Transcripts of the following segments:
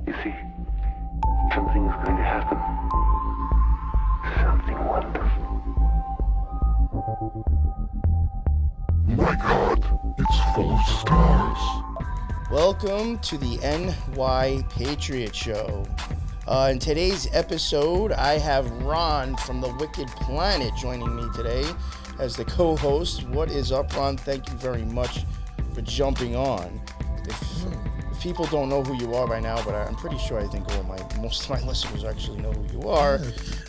You see, something is going to happen. Something wonderful. My God, it's full of stars. Welcome to the NY Patriot Show. In today's episode, I have Ron from the Wicked Planet joining me today as the co-host. What is up, Ron? Thank you very much for jumping on. If people don't know who you are by now, but I'm pretty sure I think most of my listeners actually know who you are.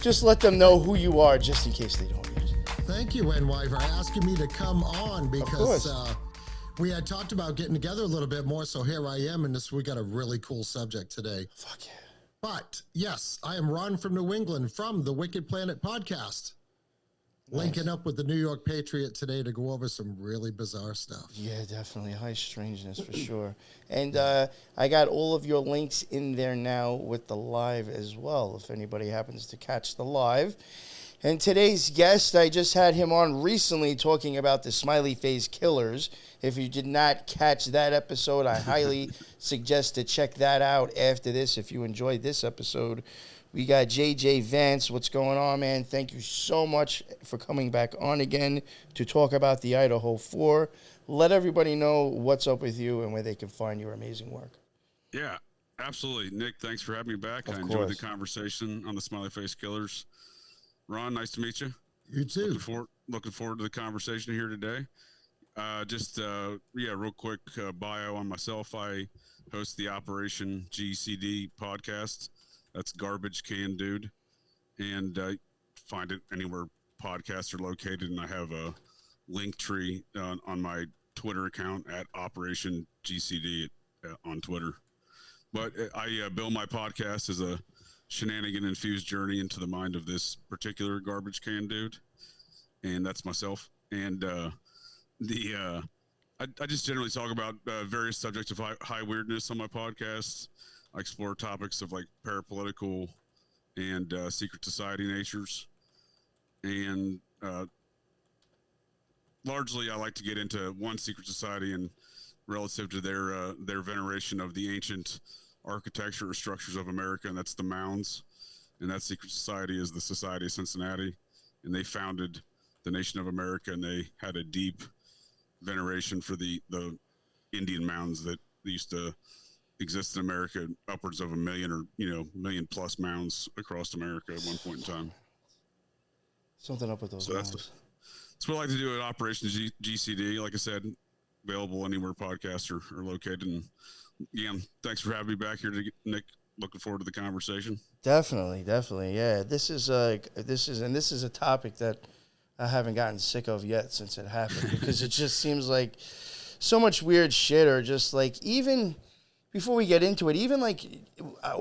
Just let them know who you are, just in case they don't yet. Thank you, NY, for asking me to come on because we had talked about getting together a little bit more, so here I am, and we got a really cool subject today. Fuck yeah. But, yes, I am Ron from New England from the Wicked Planet podcast. Nice. Linking up with the New York Patriot today to go over some really bizarre stuff. Yeah, definitely. High strangeness for sure. And I got all of your links in there now with the live as well, if anybody happens to catch the live. And today's guest, I just had him on recently talking about the smiley face killers. If you did not catch that episode, I highly suggest to check that out after this. If you enjoyed this episode, we got JJ Vance. What's going on, man? Thank you so much for coming back on again to talk about the Idaho 4. Let everybody know what's up with you and where they can find your amazing work. Yeah, absolutely. Nick, thanks for having me back. I enjoyed the conversation on the smiley face killers. Ron, nice to meet you. You too. Looking forward to the conversation here today. Real quick bio on myself. I host the Operation GCD podcast. That's Garbage Can Dude. And find it anywhere podcasts are located. And I have a link tree on my Twitter account at Operation GCD on Twitter. But I bill my podcast as a shenanigan-infused journey into the mind of this particular garbage can dude, and that's myself. And I just generally talk about various subjects of high weirdness on my podcast. I explore topics of like parapolitical and secret society natures, and largely I like to get into one secret society and relative to their veneration of the ancient architecture or structures of America, and that's the Mounds. And that secret society is the Society of Cincinnati, and they founded the nation of America, and they had a deep veneration for the Indian mounds that used to exist in America, upwards of 1 million or million plus mounds across America at one point in time. Something up with those mounds. That's what I like to do at Operation GCD. Like I said, available anywhere podcasts are located. And again, thanks for having me back here, Nick. Looking forward to the conversation. Definitely. Yeah, this is a topic that I haven't gotten sick of yet since it happened, because it just seems like so much weird shit, or just like, even before we get into it, even like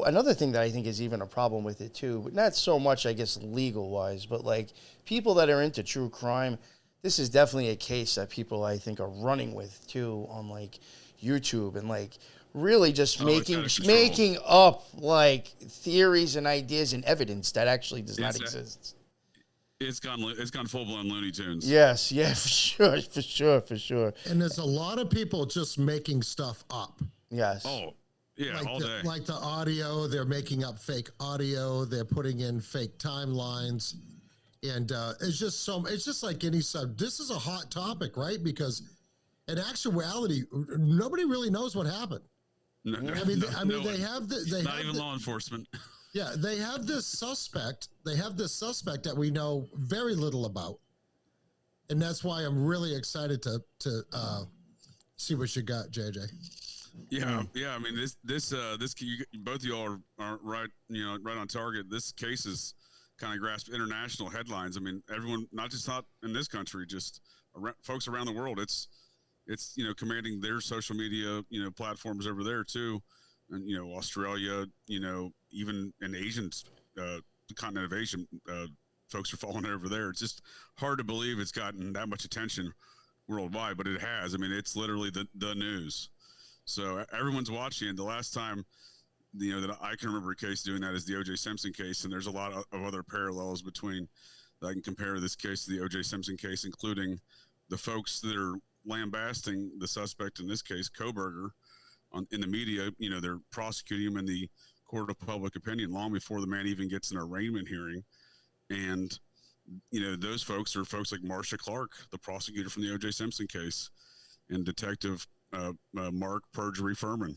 another thing that I think is even a problem with it too, but not so much, I guess, legal wise, but like people that are into true crime, this is definitely a case that people, I think, are running with too on like YouTube, and like really just making up like theories and ideas and evidence that actually does not exist. It's gone full blown Looney Tunes. Yes, yeah, for sure. And there's a lot of people just making stuff up. Yes. Oh, yeah, all day. Like the audio, they're making up fake audio. They're putting in fake timelines, and it's just like any sub. This is a hot topic, right? Because in actuality, nobody really knows what happened. No, they have not even law enforcement. Yeah, they have this suspect. That we know very little about, and that's why I'm really excited to see what you got, JJ. Yeah. I mean, this both of y'all are right. Right on target. This case is kind of grasped international headlines. I mean, everyone, not in this country, just folks around the world. It's commanding their social media, platforms over there too. And, Australia, even in the continent of Asia, folks are following it over there. It's just hard to believe it's gotten that much attention worldwide, but it has. I mean, it's literally the news. So everyone's watching. And the last time, that I can remember a case doing that is the O.J. Simpson case. And there's a lot of other parallels between that I can compare this case to the O.J. Simpson case, including the folks that are lambasting the suspect in this case, Kohberger, in the media. You know, they're prosecuting him in the court of public opinion long before the man even gets an arraignment hearing. And, you know, those folks are folks like Marcia Clark, the prosecutor from the O.J. Simpson case, and Detective Mark Perjury Furman,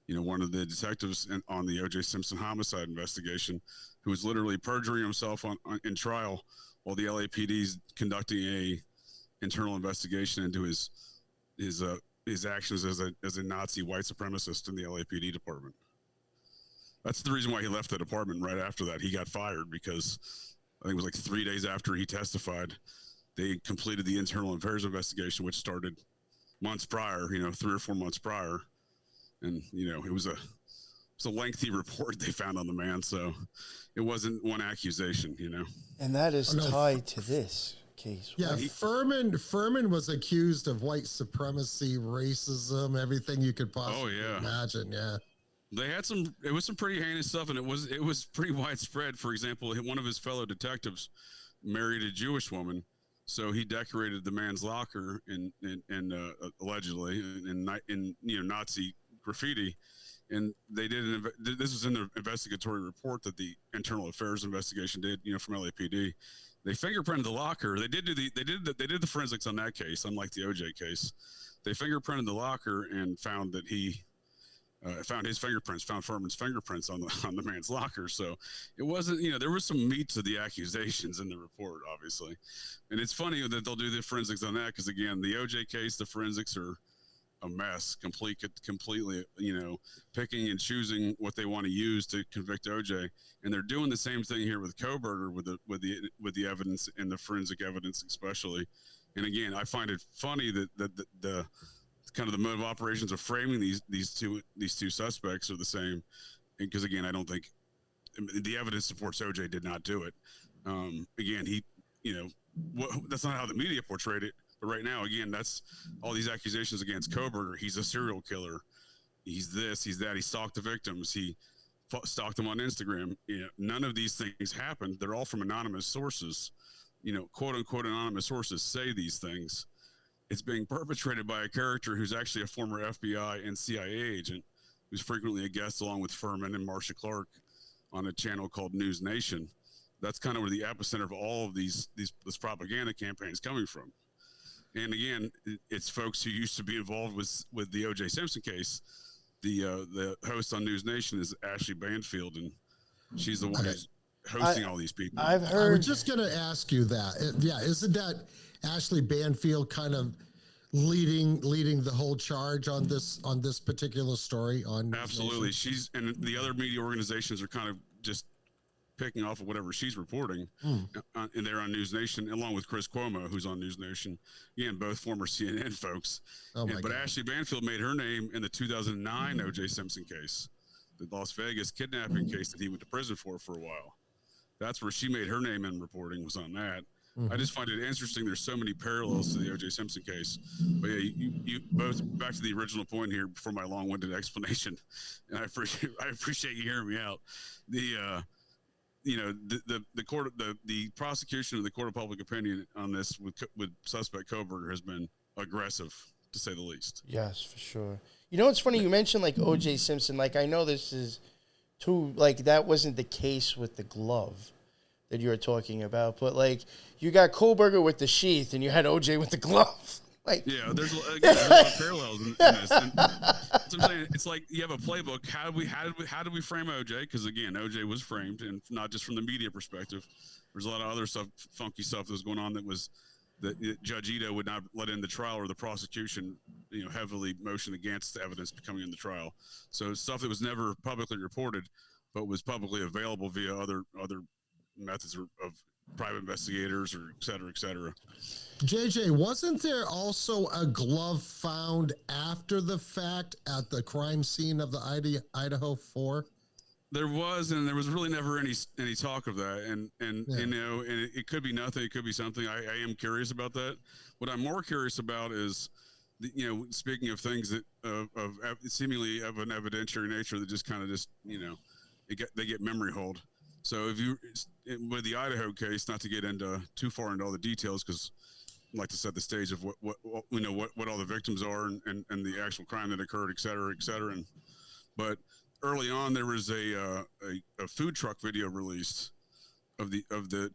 you know, one of the detectives on the O.J. Simpson homicide investigation, who was literally perjuring himself in trial while the LAPD's conducting a internal investigation into his actions as a Nazi white supremacist in the LAPD department. That's the reason why he left the department right after that. He got fired because I think it was like 3 days after he testified, they completed the internal affairs investigation, which started months prior, you know, 3 or 4 months prior. And, you know, it was a lengthy report they found on the man. So it wasn't one accusation, you know. And that is tied to this case. Yeah, Right? Furman was accused of white supremacy, racism, everything you could possibly imagine. Yeah. They had it was some pretty heinous stuff, and it was pretty widespread. For example, one of his fellow detectives married a Jewish woman, so he decorated the man's locker in allegedly in you know, Nazi graffiti. And they did this was in the investigatory report that the internal affairs investigation did, you know, from LAPD. They fingerprinted the locker. They did the forensics on that case, unlike the OJ case. They fingerprinted the locker and found that he found his fingerprints, found Furman's fingerprints on the man's locker. So it wasn't, you know, there was some meat to the accusations in the report, obviously. And it's funny that they'll do the forensics on that because, again, the OJ case, the forensics are a mess, completely, you know, picking and choosing what they want to use to convict OJ. And they're doing the same thing here with Kohberger with the evidence and the forensic evidence especially. And again, I find it funny that the kind of the mode of operations of framing these two suspects are the same, because again, I don't think the evidence supports OJ did not do it. Again, he, you know, that's not how the media portrayed it. But right now, again, that's all these accusations against Kohberger. He's a serial killer. He's this. He's that. He stalked the victims. He stalked them on Instagram. You know, none of these things happened. They're all from anonymous sources. You know, quote unquote anonymous sources say these things. It's being perpetrated by a character who's actually a former FBI and CIA agent, who's frequently a guest along with Furman and Marcia Clark on a channel called News Nation. That's kind of where the epicenter of all of this propaganda campaign is coming from. And again, it's folks who used to be involved with the O.J. Simpson case. The host on News Nation is Ashley Banfield, and she's the one who's hosting all these people. I've heard. I was just going to ask you that. Yeah, isn't that Ashley Banfield kind of leading the whole charge on this particular story on News Absolutely. Nation? She's, and the other media organizations are kind of just picking off of whatever she's reporting, and they're on News Nation, along with Chris Cuomo, who's on News Nation. Again, both former CNN folks. But Ashley Banfield made her name in the 2009 O.J. Simpson case, the Las Vegas kidnapping case that he went to prison for a while. That's where she made her name in reporting, was on that. I just find it interesting. There's so many parallels to the O.J. Simpson case. But yeah, you both, back to the original point here before my long-winded explanation, and I appreciate you hearing me out. You know, the prosecution of the court of public opinion on this with suspect Kohberger has been aggressive, to say the least. Yes, for sure. You know, it's funny you mentioned like O.J. Simpson. Like, I know this is too, like, that wasn't the case with the glove that you were talking about, but like, you got Kohberger with the sheath and you had O.J. with the glove. Like, yeah, there's a lot of parallels in this. And that's what I'm saying. It's like you have a playbook. How do we frame OJ? Because again, OJ was framed, and not just from the media perspective. There's a lot of other stuff, funky stuff that was going on that Judge Ito would not let in the trial, or the prosecution, you know, heavily motioned against the evidence coming in the trial. So stuff that was never publicly reported, but was publicly available via other methods of private investigators, or et cetera, et cetera. JJ, wasn't there also a glove found after the fact at the crime scene of the Idaho 4? There was, and there was really never any talk of that. And you know, and it could be nothing, it could be something. I am curious about that. What I'm more curious about is, you know, speaking of things that of seemingly of an evidentiary nature that just kind of you know, they get memory hold. So if you, with the Idaho case, not to get into too far into all the details, because like to set the stage of what we know what all the victims are and the actual crime that occurred, et cetera, et cetera. But early on, there was a food truck video released of the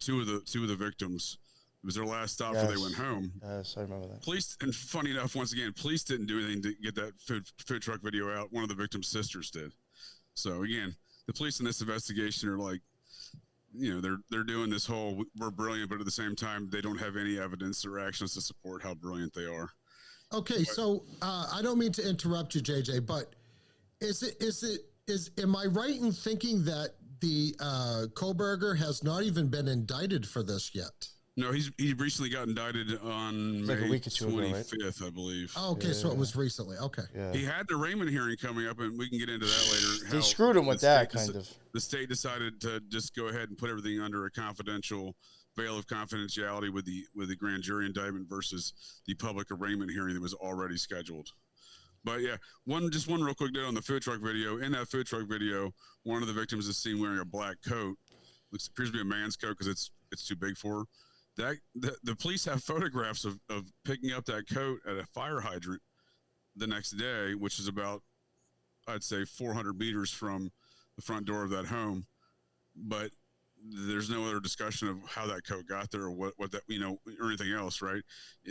two of the victims. It was their last stop before they went home. Yes, I remember that. Police, and funny enough, once again, police didn't do anything to get that food truck video out. One of the victims' sisters did. So again, the police in this investigation are like, they're doing this whole we're brilliant, but at the same time, they don't have any evidence or actions to support how brilliant they are. Okay, so I don't mean to interrupt you, JJ, but am I right in thinking that the Kohberger has not even been indicted for this yet? No, he recently got indicted on May like a week or two 25th, ago, right? I believe. Oh, okay, so it was recently. Okay. Yeah. He had the arraignment hearing coming up, and we can get into that later. They screwed him with that, kind of. The state decided to just go ahead and put everything under a confidential veil of confidentiality with the grand jury indictment versus the public arraignment hearing that was already scheduled. But yeah, one real quick note on the food truck video. In that food truck video, one of the victims is seen wearing a black coat. Appears to be a man's coat because it's too big for her. The police have photographs of picking up that coat at a fire hydrant the next day, which is about, I'd say, 400 meters from the front door of that home. But there's no other discussion of how that coat got there or what that, or anything else, right?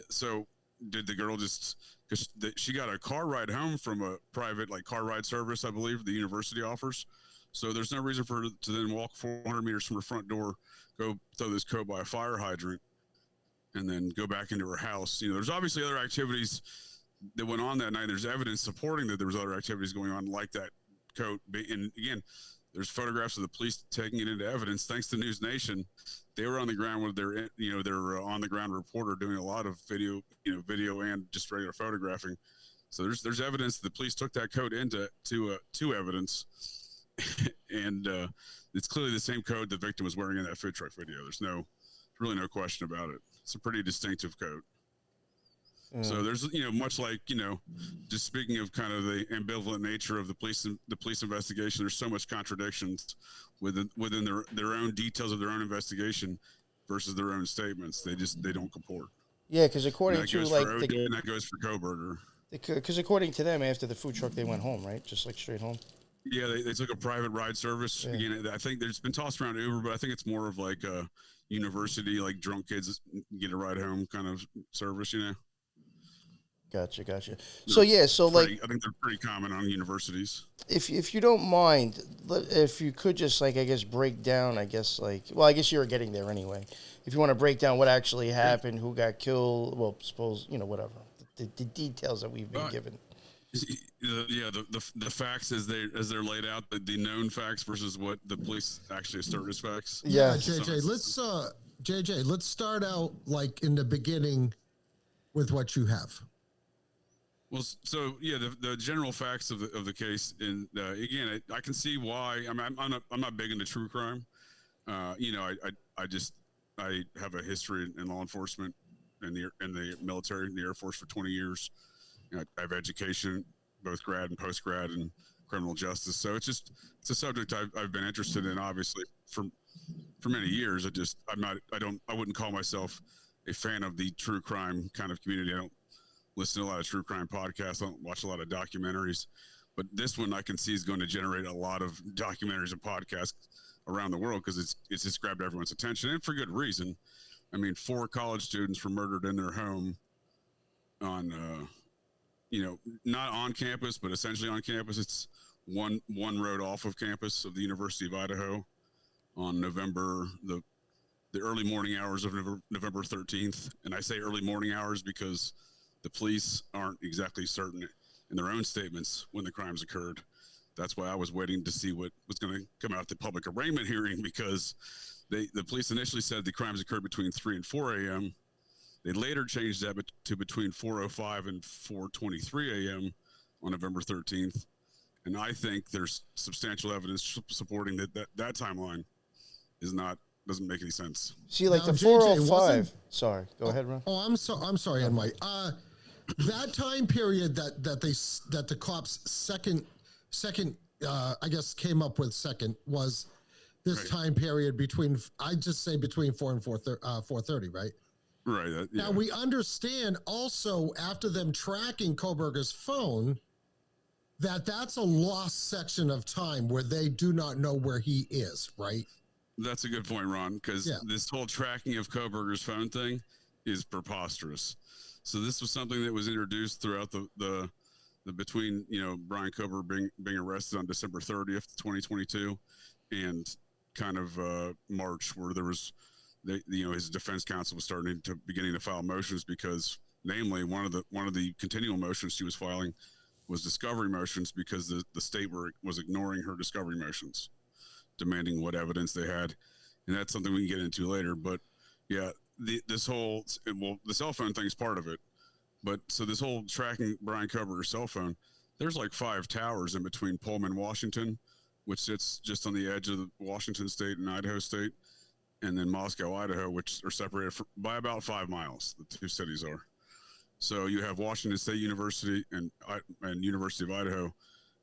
So did the girl just, because she got a car ride home from a private car ride service, I believe the university offers. So there's no reason for her to then walk 400 meters from her front door, go throw this coat by a fire hydrant, and then go back into her house. There's obviously other activities that went on that night. There's evidence supporting that there was other activities going on like that coat. And again, there's photographs of the police taking it into evidence. Thanks to News Nation, they were on the ground with their on the ground reporter doing a lot of video and just regular photographing. So there's evidence that the police took that coat into evidence. And it's clearly the same coat the victim was wearing in that food truck video. There's really no question about it. It's a pretty distinctive coat. So there's, much like, just speaking of kind of the ambivalent nature of the police investigation, there's so much contradictions within their own details of their own investigation versus their own statements. They don't comport. Yeah, because according to and that goes for Kohberger. Because according to them, after the food truck, they went home, right? Just straight home. Yeah, they took a private ride service. Yeah. Again, I think there's been tossed around Uber, but I think it's more of like a university, drunk kids get a ride home kind of service, Gotcha. So yeah, I think they're pretty common on universities. If you don't mind, if you could just I guess break down, I guess you were getting there anyway. If you want to break down what actually happened, who got killed, well, suppose whatever the details that we've been given. Yeah, the facts as they're laid out, the known facts versus what the police actually assert as facts. Yeah, JJ, let's start out in the beginning with what you have. Well, so yeah, the general facts of the case, and again, I can see why. I'm not big into true crime. I have a history in law enforcement and the military, and the Air Force for 20 years. I have education, both grad and post grad, and criminal justice. So it's a subject I've been interested in, obviously, for many years. I wouldn't call myself a fan of the true crime kind of community. I don't listen to a lot of true crime podcasts. I don't watch a lot of documentaries, but this one I can see is going to generate a lot of documentaries and podcasts around the world because it's just grabbed everyone's attention, and for good reason. 4 college students were murdered in their home on, not on campus, but essentially on campus. It's one road off of campus of the University of Idaho on the early morning hours of November 13th. And I say early morning hours because the police aren't exactly certain in their own statements when the crimes occurred. That's why I was waiting to see what was going to come out at the public arraignment hearing, because the police initially said the crimes occurred between 3 and 4 a.m. They later changed that to between 4:05 and 4:23 a.m. on November 13th. And I think there's substantial evidence supporting that timeline doesn't make any sense. See, the 4:05. Sorry, go ahead, Ron. Oh, I'm sorry, Enright. That time period that the cops second I guess came up with second was this time period between 4 and 4:30, right? Right. Yeah. Now, we understand also after them tracking Kohberger's phone that that's a lost section of time where they do not know where he is, right? That's a good point, Ron, because this whole tracking of Kohberger's phone thing is preposterous. So this was something that was introduced throughout the between, Brian Kohberger being arrested on December 30th, 2022, and kind of March, where there was, his defense counsel was beginning to file motions because, namely, one of the continual motions she was filing was discovery motions because the state was ignoring her discovery motions, demanding what evidence they had, and that's something we can get into later. But yeah, the cell phone thing is part of it. But so this whole tracking Brian Kohberger's cell phone, there's like 5 towers in between Pullman, Washington, which sits just on the edge of the Washington State and Idaho State, and then Moscow, Idaho, which are separated by about 5 miles. The two cities are. So you have Washington State University and University of Idaho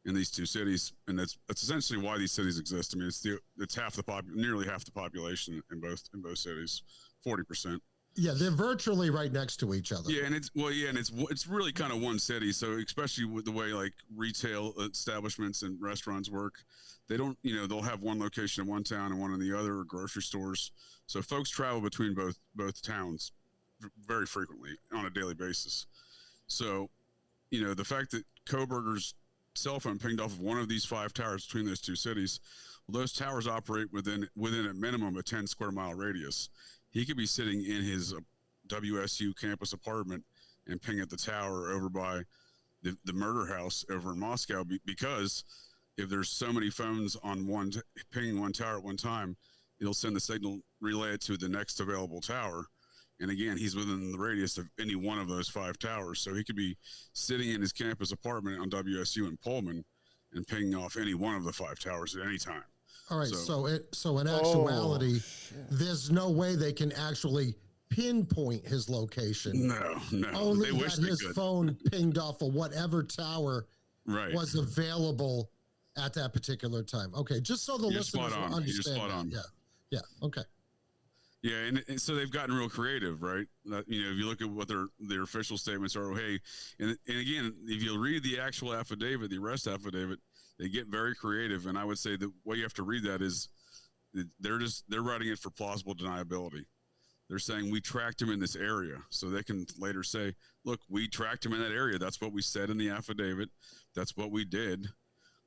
in these two cities, and that's essentially why these cities exist. I mean, it's nearly half the population in both cities, 40%. Yeah, they're virtually right next to each other. Yeah, and it's really kind of one city. So especially with the way like retail establishments and restaurants work, they don't, they'll have one location in one town and one in the other, or grocery stores. So folks travel between both towns very frequently on a daily basis. So, the fact that Kohberger's cell phone pinged off of one of these 5 towers between those two cities, well, those towers operate within a minimum a 10 square mile radius. He could be sitting in his WSU campus apartment and ping at the tower over by the murder house over in Moscow, because if there's so many phones on pinging one tower at one time, it'll send the signal, relay it to the next available tower. And again, he's within the radius of any one of those 5 towers. So he could be sitting in his campus apartment on WSU in Pullman and pinging off any one of the 5 towers at any time. All right, so in actuality, there's no way they can actually pinpoint his location. No. Only that his phone pinged off of whatever tower was available at that particular time. Okay, just so the listeners will understand. Yeah, okay. Yeah, and so they've gotten real creative, right? If you look at what their official statements are, and again, if you read the actual affidavit, the arrest affidavit, they get very creative. And I would say the way you have to read that is they're writing it for plausible deniability. They're saying we tracked him in this area, so they can later say, look, we tracked him in that area. That's what we said in the affidavit. That's what we did.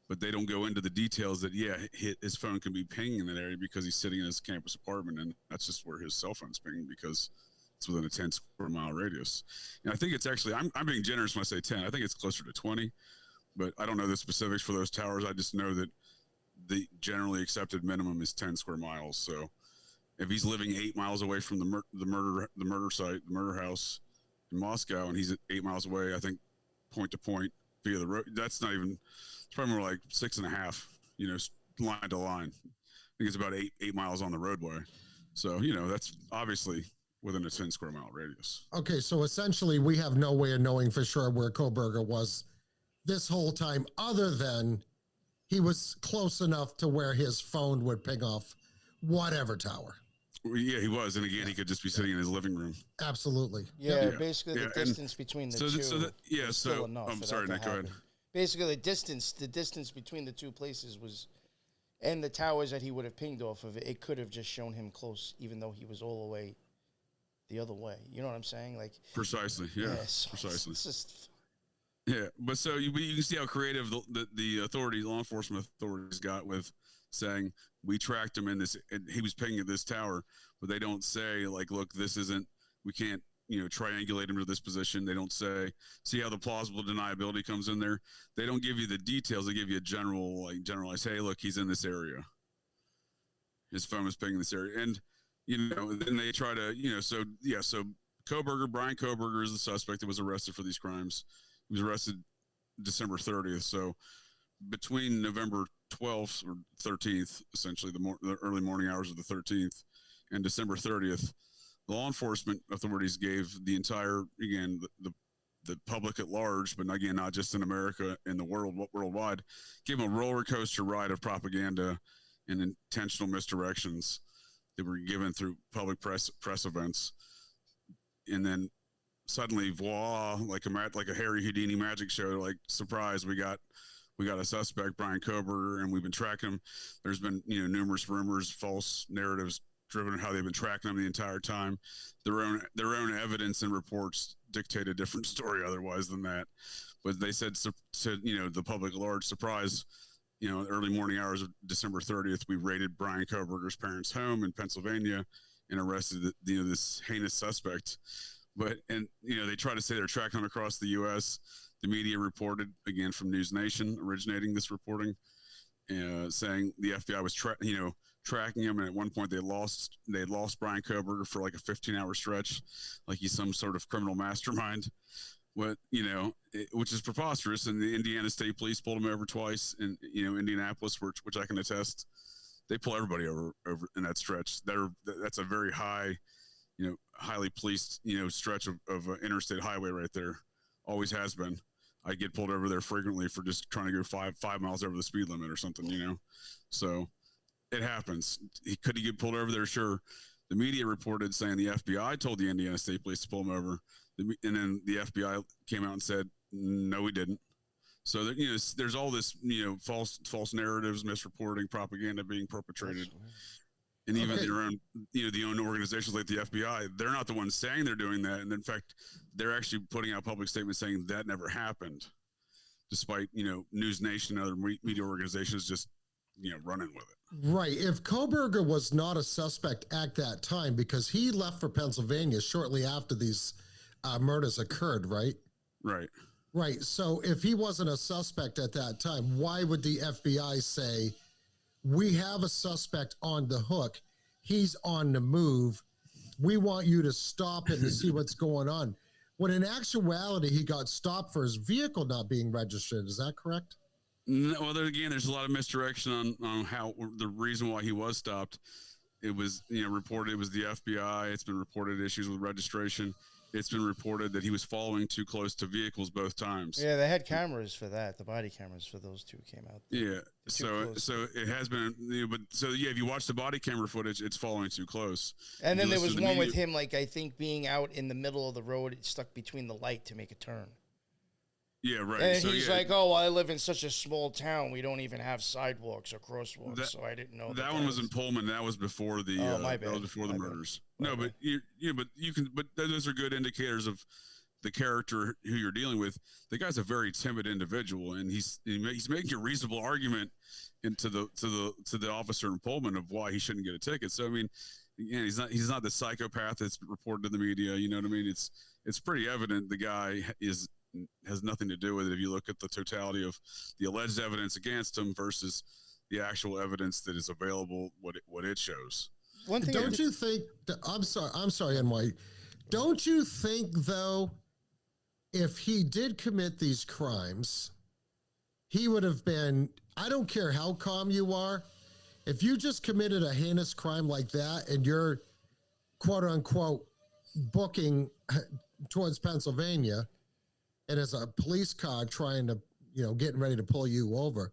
But they don't go into the details that, his phone can be pinging in that area because he's sitting in his campus apartment, and that's just where his cell phone's pinging because it's within a 10 square mile radius. And I think it's actually, I'm being generous when I say 10. I think it's closer to 20, but I don't know the specifics for those towers. I just know that the generally accepted minimum is 10 square miles. So if he's living 8 miles away from the murder site, the murder house in Moscow, and he's at 8 miles away, I think point to point via the road, that's not even, it's probably more like 6.5, line to line. I think it's about eight miles on the roadway. So, that's obviously within a 10 square mile radius. Okay, so essentially we have no way of knowing for sure where Kohberger was this whole time, other than he was close enough to where his phone would ping off whatever tower. Yeah, he was. And again, he could just be sitting in his living room. Absolutely. Yeah, basically the distance between the two. So I'm sorry, Nick, go ahead. Basically, the distance between the two places was, and the towers that he would have pinged off of, it could have just shown him close, even though he was all the way the other way. You know what I'm saying? Like precisely, precisely. It's just, but so you can see how creative the law enforcement authorities got with saying we tracked him in this, and he was pinging at this tower, but they don't say like, look, this isn't, we can't, triangulate him to this position. They don't say, see how the plausible deniability comes in there. They don't give you the details. They give you a generalized, hey, look, he's in this area. His phone is pinging this area. And, then they try to, so Brian Kohberger is the suspect that was arrested for these crimes. He was arrested December 30th. So between November 12th or 13th, essentially the early morning hours of the 13th and December 30th, the law enforcement authorities gave the entire, again, the public at large, but again, not just in America, in the worldwide, gave them a roller coaster ride of propaganda and intentional misdirections that were given through public press events, and then suddenly, voila, like a Harry Houdini magic show, like surprise, we got a suspect, Brian Kohberger, and we've been tracking him. There's been numerous rumors, false narratives driven how they've been tracking him the entire time. Their own evidence and reports dictate a different story otherwise than that. But they said the public at large, surprise, early morning hours of December 30th, we raided Brian Kohberger's parents' home in Pennsylvania and arrested this heinous suspect. They try to say they're tracking him across the U.S. The media reported, again from News Nation, originating this reporting, saying the FBI was tracking him, and at one point they lost Brian Kohberger for like a 15-hour stretch, like he's some sort of criminal mastermind. Which is preposterous. And the Indiana State Police pulled him over twice in Indianapolis, which I can attest. They pull everybody over in that stretch. That's a very high, highly policed, stretch of interstate highway right there. Always has been. I get pulled over there frequently for just trying to go five miles over the speed limit or something, So it happens. Could he get pulled over there? Sure. The media reported saying the FBI told the Indiana State Police to pull him over, and then the FBI came out and said, no, we didn't. So there's all this, false narratives, misreporting, propaganda being perpetrated. And even their own, the own organizations like the FBI, they're not the ones saying they're doing that. And in fact, they're actually putting out public statements saying that never happened, despite, News Nation and other media organizations just, running with it. Right. If Kohberger was not a suspect at that time, because he left for Pennsylvania shortly after these murders occurred, right? Right. Right. So if he wasn't a suspect at that time, why would the FBI say, we have a suspect on the hook, he's on the move, we want you to stop him to see what's going on? When in actuality, he got stopped for his vehicle not being registered. Is that correct? No, well, there's a lot of misdirection on how the reason why he was stopped. It was, reported it was the FBI. It's been reported issues with registration. It's been reported that he was following too close to vehicles both times. Yeah, they had cameras for that. The body cameras for those two came out. Yeah, so it has been, if you watch the body camera footage, it's following too close. And then there was one with him, like I think being out in the middle of the road, stuck between the light to make a turn. Yeah, right. And he's like, "Oh, I live in such a small town. We don't even have sidewalks or crosswalks, so I didn't know." That one was in Pullman. That was before the. My bad. That was before the murders. No, bad. but those are good indicators of the character who you're dealing with. The guy's a very timid individual, and he's making a reasonable argument to the officer in Pullman of why he shouldn't get a ticket. So I mean, again, he's not the psychopath that's reported to the media. You know what I mean? It's pretty evident the guy has nothing to do with it if you look at the totality of the alleged evidence against him versus the actual evidence that is available, what it shows. One thing, don't you think? I'm sorry, NY. Don't you think though, if he did commit these crimes, he would have been? I don't care how calm you are. If you just committed a heinous crime like that and you're quote unquote booking towards Pennsylvania, and as a police car trying to, getting ready to pull you over,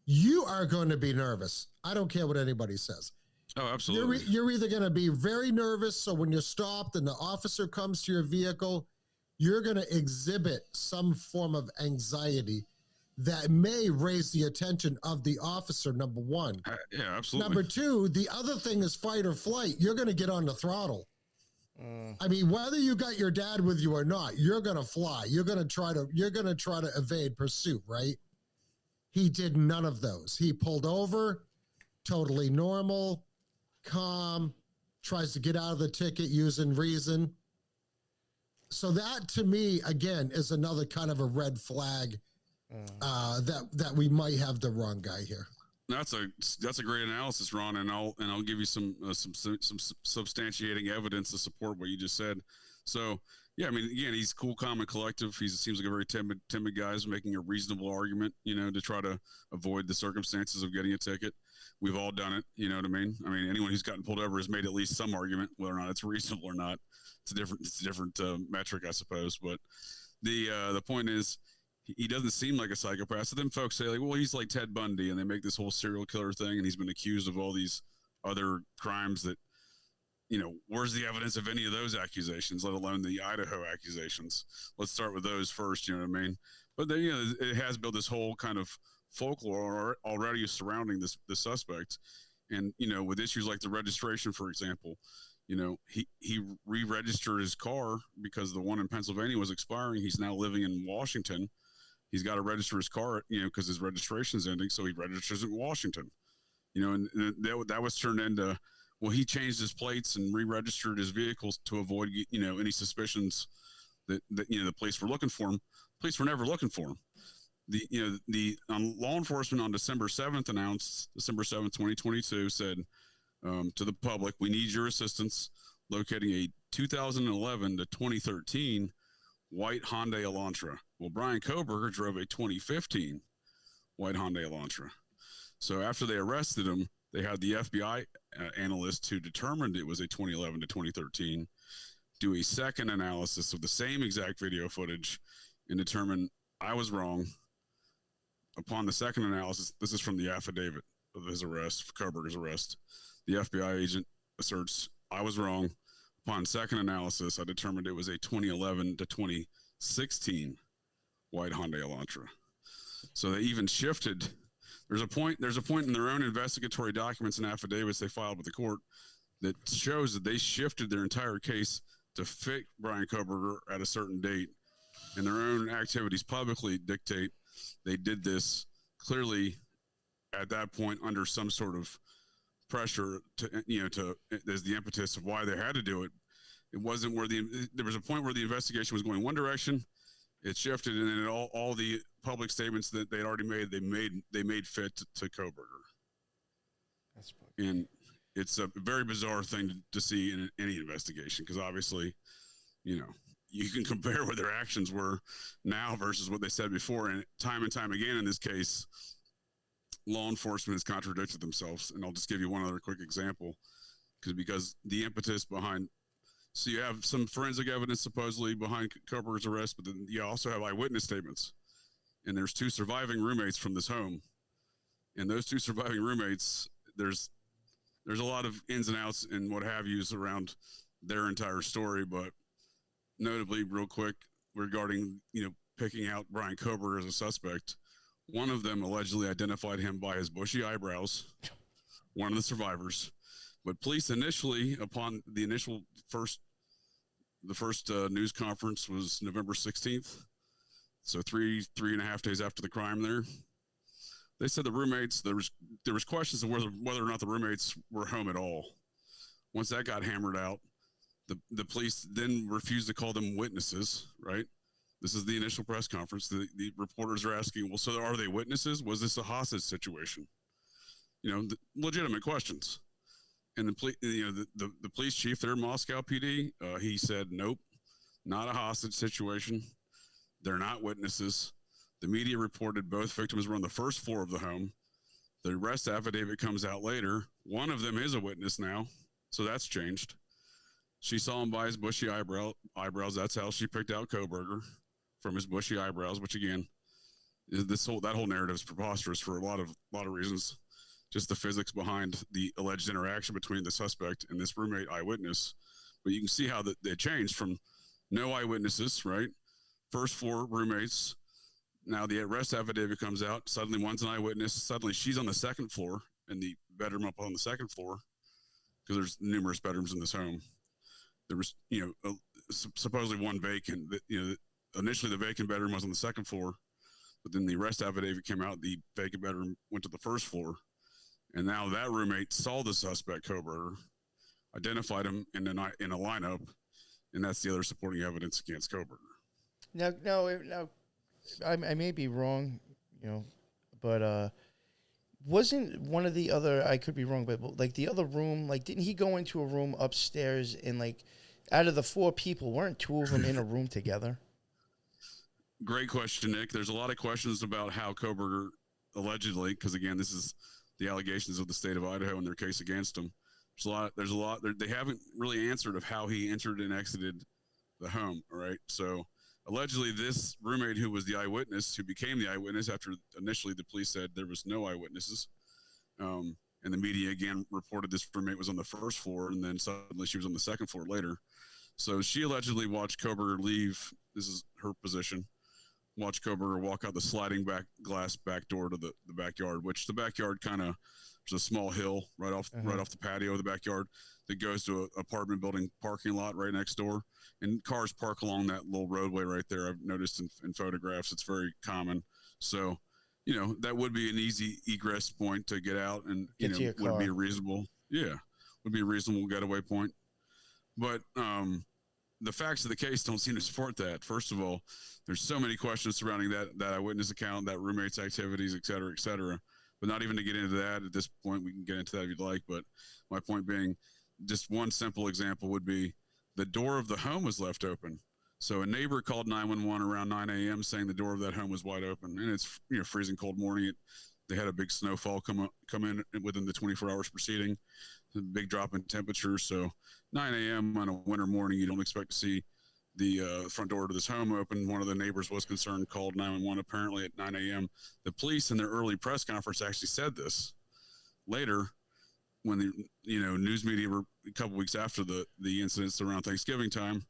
you are going to be nervous. I don't care what anybody says. Oh, absolutely. You're either going to be very nervous, so when you're stopped and the officer comes to your vehicle, you're going to exhibit some form of anxiety that may raise the attention of the officer, number one. Yeah, absolutely. Number two, the other thing is fight or flight. You're going to get on the throttle. I mean, whether you got your dad with you or not, you're going to fly. You're going to try to evade pursuit, right? He did none of those. He pulled over, totally normal, calm, tries to get out of the ticket using reason. So that to me, again, is another kind of a red flag that we might have the wrong guy here. That's a great analysis, Ron, and I'll give you some substantiating evidence to support what you just said. So yeah, I mean, again, he's cool, calm, and collective. He seems like a very timid guy who's making a reasonable argument, to try to avoid the circumstances of getting a ticket. We've all done it, you know what I mean? I mean, anyone who's gotten pulled over has made at least some argument, whether or not it's reasonable or not. It's a different metric, I suppose. But the point is, he doesn't seem like a psychopath. So then folks say, like, well, he's like Ted Bundy, and they make this whole serial killer thing, and he's been accused of all these other crimes that where's the evidence of any of those accusations, let alone the Idaho accusations? Let's start with those first, you know what I mean? But then, it has built this whole kind of folklore already surrounding the suspect. And, with issues like the registration, for example, he re-registered his car because the one in Pennsylvania was expiring. He's now living in Washington. He's got to register his car, because his registration is ending. So he registers in Washington, and that was turned into, well, he changed his plates and re-registered his vehicles to avoid, any suspicions that the police were looking for him. Police were never looking for him. The law enforcement on December 7th announced, December 7th, 2022, said to the public, we need your assistance locating a 2011 to 2013 white Hyundai Elantra. Well, Brian Kohberger drove a 2015 white Hyundai Elantra. So after they arrested him, they had the FBI analyst who determined it was a 2011 to 2013 do a second analysis of the same exact video footage and determine I was wrong. Upon the second analysis, this is from the affidavit of his arrest, Kohberger's arrest. The FBI agent asserts, I was wrong. Upon second analysis, I determined it was a 2011 to 2016 white Hyundai Elantra. So they even shifted. There's a point in their own investigatory documents and affidavits they filed with the court that shows that they shifted their entire case to fit Brian Kohberger at a certain date. And their own activities publicly dictate they did this clearly at that point under some sort of pressure to as the impetus of why they had to do it. It wasn't there was a point where the investigation was going one direction, it shifted, and then all the public statements that they'd already made, they made fit to Kohberger. And it's a very bizarre thing to see in any investigation, because obviously, you can compare what their actions were now versus what they said before. And time again in this case, law enforcement has contradicted themselves. And I'll just give you one other quick example, because the impetus behind, so you have some forensic evidence supposedly behind Kohberger's arrest, but then you also have eyewitness statements. And there's two surviving roommates from this home. And those two surviving roommates, there's a lot of ins and outs and what have yous around their entire story, but notably, real quick, regarding, picking out Brian Kohberger as a suspect, one of them allegedly identified him by his bushy eyebrows, one of the survivors. But police initially, upon the first news conference was November 16th. So three and a half days after the crime there, they said the roommates, there was questions of whether or not the roommates were home at all. Once that got hammered out, the police then refused to call them witnesses, right? This is the initial press conference. The reporters are asking, well, so are they witnesses? Was this a hostage situation? The legitimate questions. And the police chief there in Moscow PD, he said, nope, not a hostage situation. They're not witnesses. The media reported both victims were on the first floor of the home. The arrest affidavit comes out later. One of them is a witness now, so that's changed. She saw him by his bushy eyebrows. That's how she picked out Kohberger, from his bushy eyebrows, which again, that whole narrative is preposterous for a lot of reasons. Just the physics behind the alleged interaction between the suspect and this roommate eyewitness. But you can see how they changed from no eyewitnesses, right? First floor roommates. Now the arrest affidavit comes out. Suddenly one's an eyewitness. Suddenly she's on the second floor in the bedroom up on the second floor, because there's numerous bedrooms in this home. There was, supposedly one vacant. Initially the vacant bedroom was on the second floor, but then the arrest affidavit came out. The vacant bedroom went to the first floor, and now that roommate saw the suspect, Kohberger, identified him in a lineup, and that's the other supporting evidence against Kohberger. Now, I may be wrong, but wasn't one of the other, I could be wrong, but like the other room, like didn't he go into a room upstairs and like out of the four people, weren't two of them in a room together? Great question, Nick. There's a lot of questions about how Kohberger allegedly, because again, this is the allegations of the state of Idaho and their case against him. There's a lot, they haven't really answered of how he entered and exited the home. All right. So allegedly this roommate who was the eyewitness, who became the eyewitness after initially the police said there was no eyewitnesses, And the media again reported this roommate was on the first floor, and then suddenly she was on the second floor later. So she allegedly watched Kohberger leave. This is her position. Watch Kohberger walk out the sliding glass back door to the backyard, which the backyard kind of, there's a small hill right off the patio of the backyard that goes to an apartment building parking lot right next door. And cars park along that little roadway right there. I've noticed in photographs, it's very common. So, that would be an easy egress point to get out, and would be a reasonable getaway point. But the facts of the case don't seem to support that. First of all, there's so many questions surrounding that eyewitness account, that roommate's activities, et cetera, et cetera. But not even to get into that at this point. We can get into that if you'd like. But my point being, just one simple example would be the door of the home was left open. So a neighbor called 911 around 9 a.m. saying the door of that home was wide open, and it's freezing cold morning. They had a big snowfall come in within the 24 hours preceding, a big drop in temperature. So 9 a.m. on a winter morning, you don't expect to see the front door to this home open. One of the neighbors was concerned, called 911 apparently at 9 a.m. The police in their early press conference actually said this. Later, when the news media were a couple weeks after the incidents around Thanksgiving time,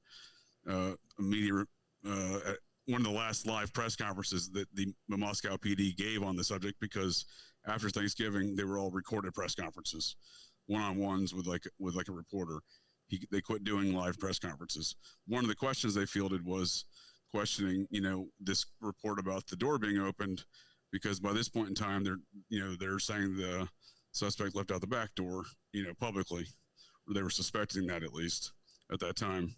media at one of the last live press conferences that the Moscow PD gave on the subject, because after Thanksgiving they were all recorded press conferences, one-on-ones with a reporter. They quit doing live press conferences. One of the questions they fielded was questioning, this report about the door being opened, because by this point in time, they're saying the suspect left out the back door, publicly, or they were suspecting that at least at that time.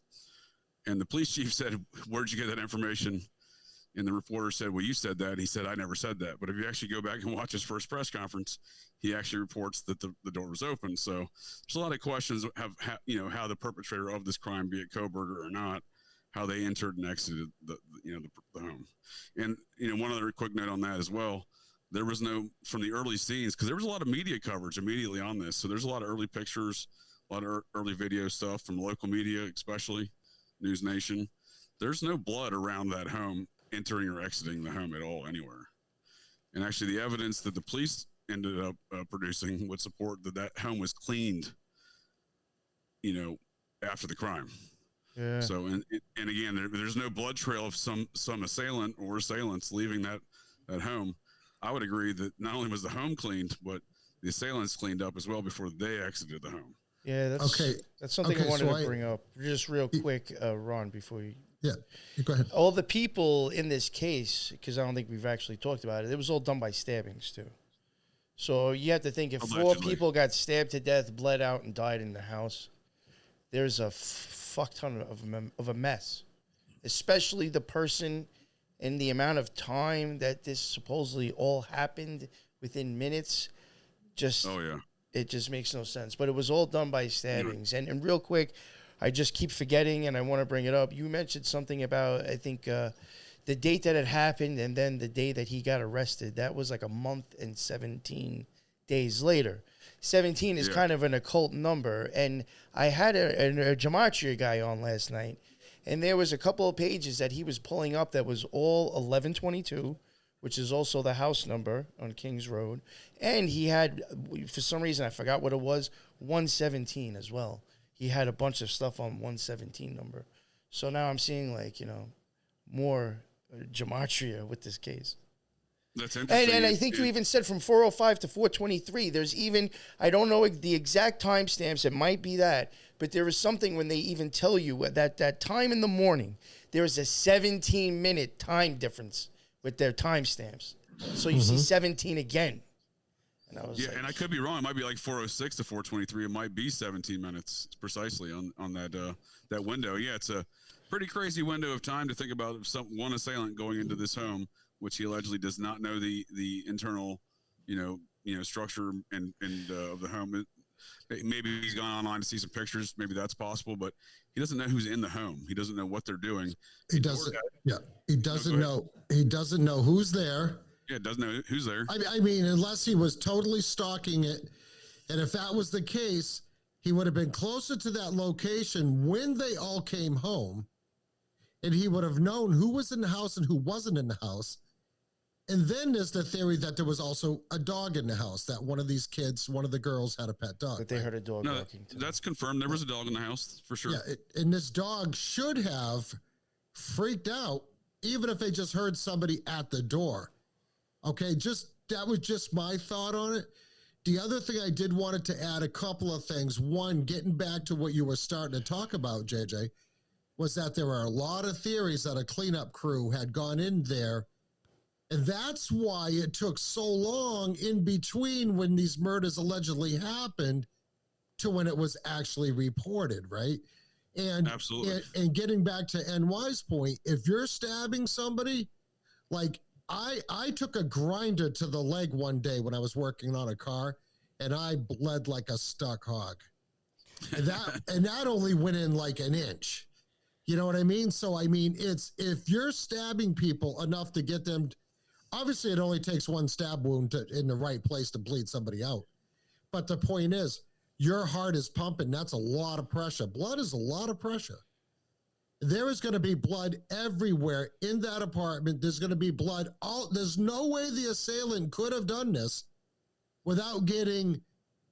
And the police chief said, "Where'd you get that information?" And the reporter said, "Well, you said that." And he said, "I never said that." But if you actually go back and watch his first press conference, he actually reports that the door was open. So there's a lot of questions of how the perpetrator of this crime, be it Kohberger or not, how they entered and exited the home. And one other quick note on that as well, there was from the early scenes, because there was a lot of media coverage immediately on this. So there's a lot of early pictures, a lot of early video stuff from local media, especially News Nation. There's no blood around that home entering or exiting the home at all anywhere. And actually the evidence that the police ended up producing would support that home was cleaned, after the crime. Yeah. So, and again, there's no blood trail of some assailant or assailants leaving that home. I would agree that not only was the home cleaned, but the assailants cleaned up as well before they exited the home. Yeah, that's something I wanted to bring up just real quick, Ron, before you. Yeah, go ahead. All the people in this case, because I don't think we've actually talked about it, it was all done by stabbings too. So you have to think, if Allegedly. 4 people got stabbed to death, bled out, and died in the house, there's a fuck ton of a mess. Especially the person and the amount of time that this supposedly all happened within minutes. It just makes no sense. But it was all done by stabbings. Yeah. And real quick, I just keep forgetting, and I want to bring it up. You mentioned something about, I think, the date that it happened and then the day that he got arrested. That was like a month and 17 days later. 17 is kind of an occult number. And I had a gematria guy on last night, and there was a couple of pages that he was pulling up that was all 1122, which is also the house number on Kings Road. And he had, for some reason, I forgot what it was, 117 as well. He had a bunch of stuff on 117 number. So now I'm seeing, more gematria with this case. That's interesting. And I think you even said from 405 to 423, there's even, I don't know the exact timestamps, it might be that, but there is something when they even tell you that time in the morning, there is a 17-minute time difference with their timestamps. So you see 17 again. And I was and I could be wrong. It might be like 406 to 423. It might be 17 minutes precisely on that window. Yeah, it's a pretty crazy window of time to think about one assailant going into this home, which he allegedly does not know the internal, structure and of the home. Maybe he's gone online to see some pictures. Maybe that's possible, but he doesn't know who's in the home. He doesn't know what they're doing. He doesn't. Yeah, he doesn't know. He doesn't know who's there. Yeah, doesn't know who's there. I mean, unless he was totally stalking it, and if that was the case, he would have been closer to that location when they all came home, and he would have known who was in the house and who wasn't in the house, And then there's the theory that there was also a dog in the house, that one of these kids, one of the girls had a pet dog. But they heard a dog No, barking too. that's confirmed. There was a dog in the house for sure. Yeah, and this dog should have freaked out, even if they just heard somebody at the door. Okay, that was just my thought on it. The other thing I did wanted to add a couple of things. One, getting back to what you were starting to talk about, JJ, was that there are a lot of theories that a cleanup crew had gone in there. And that's why it took so long in between when these murders allegedly happened to when it was actually reported, right? And Absolutely. And getting back to NY's point, if you're stabbing somebody, like I took a grinder to the leg one day when I was working on a car, and I bled like a stuck hog. And that only went in like an inch. You know what I mean? So I mean, it's if you're stabbing people enough to get them. Obviously, it only takes one stab wound in the right place to bleed somebody out. But the point is, your heart is pumping. That's a lot of pressure. Blood is a lot of pressure. There is going to be blood everywhere in that apartment. There's going to be blood. There's no way the assailant could have done this without getting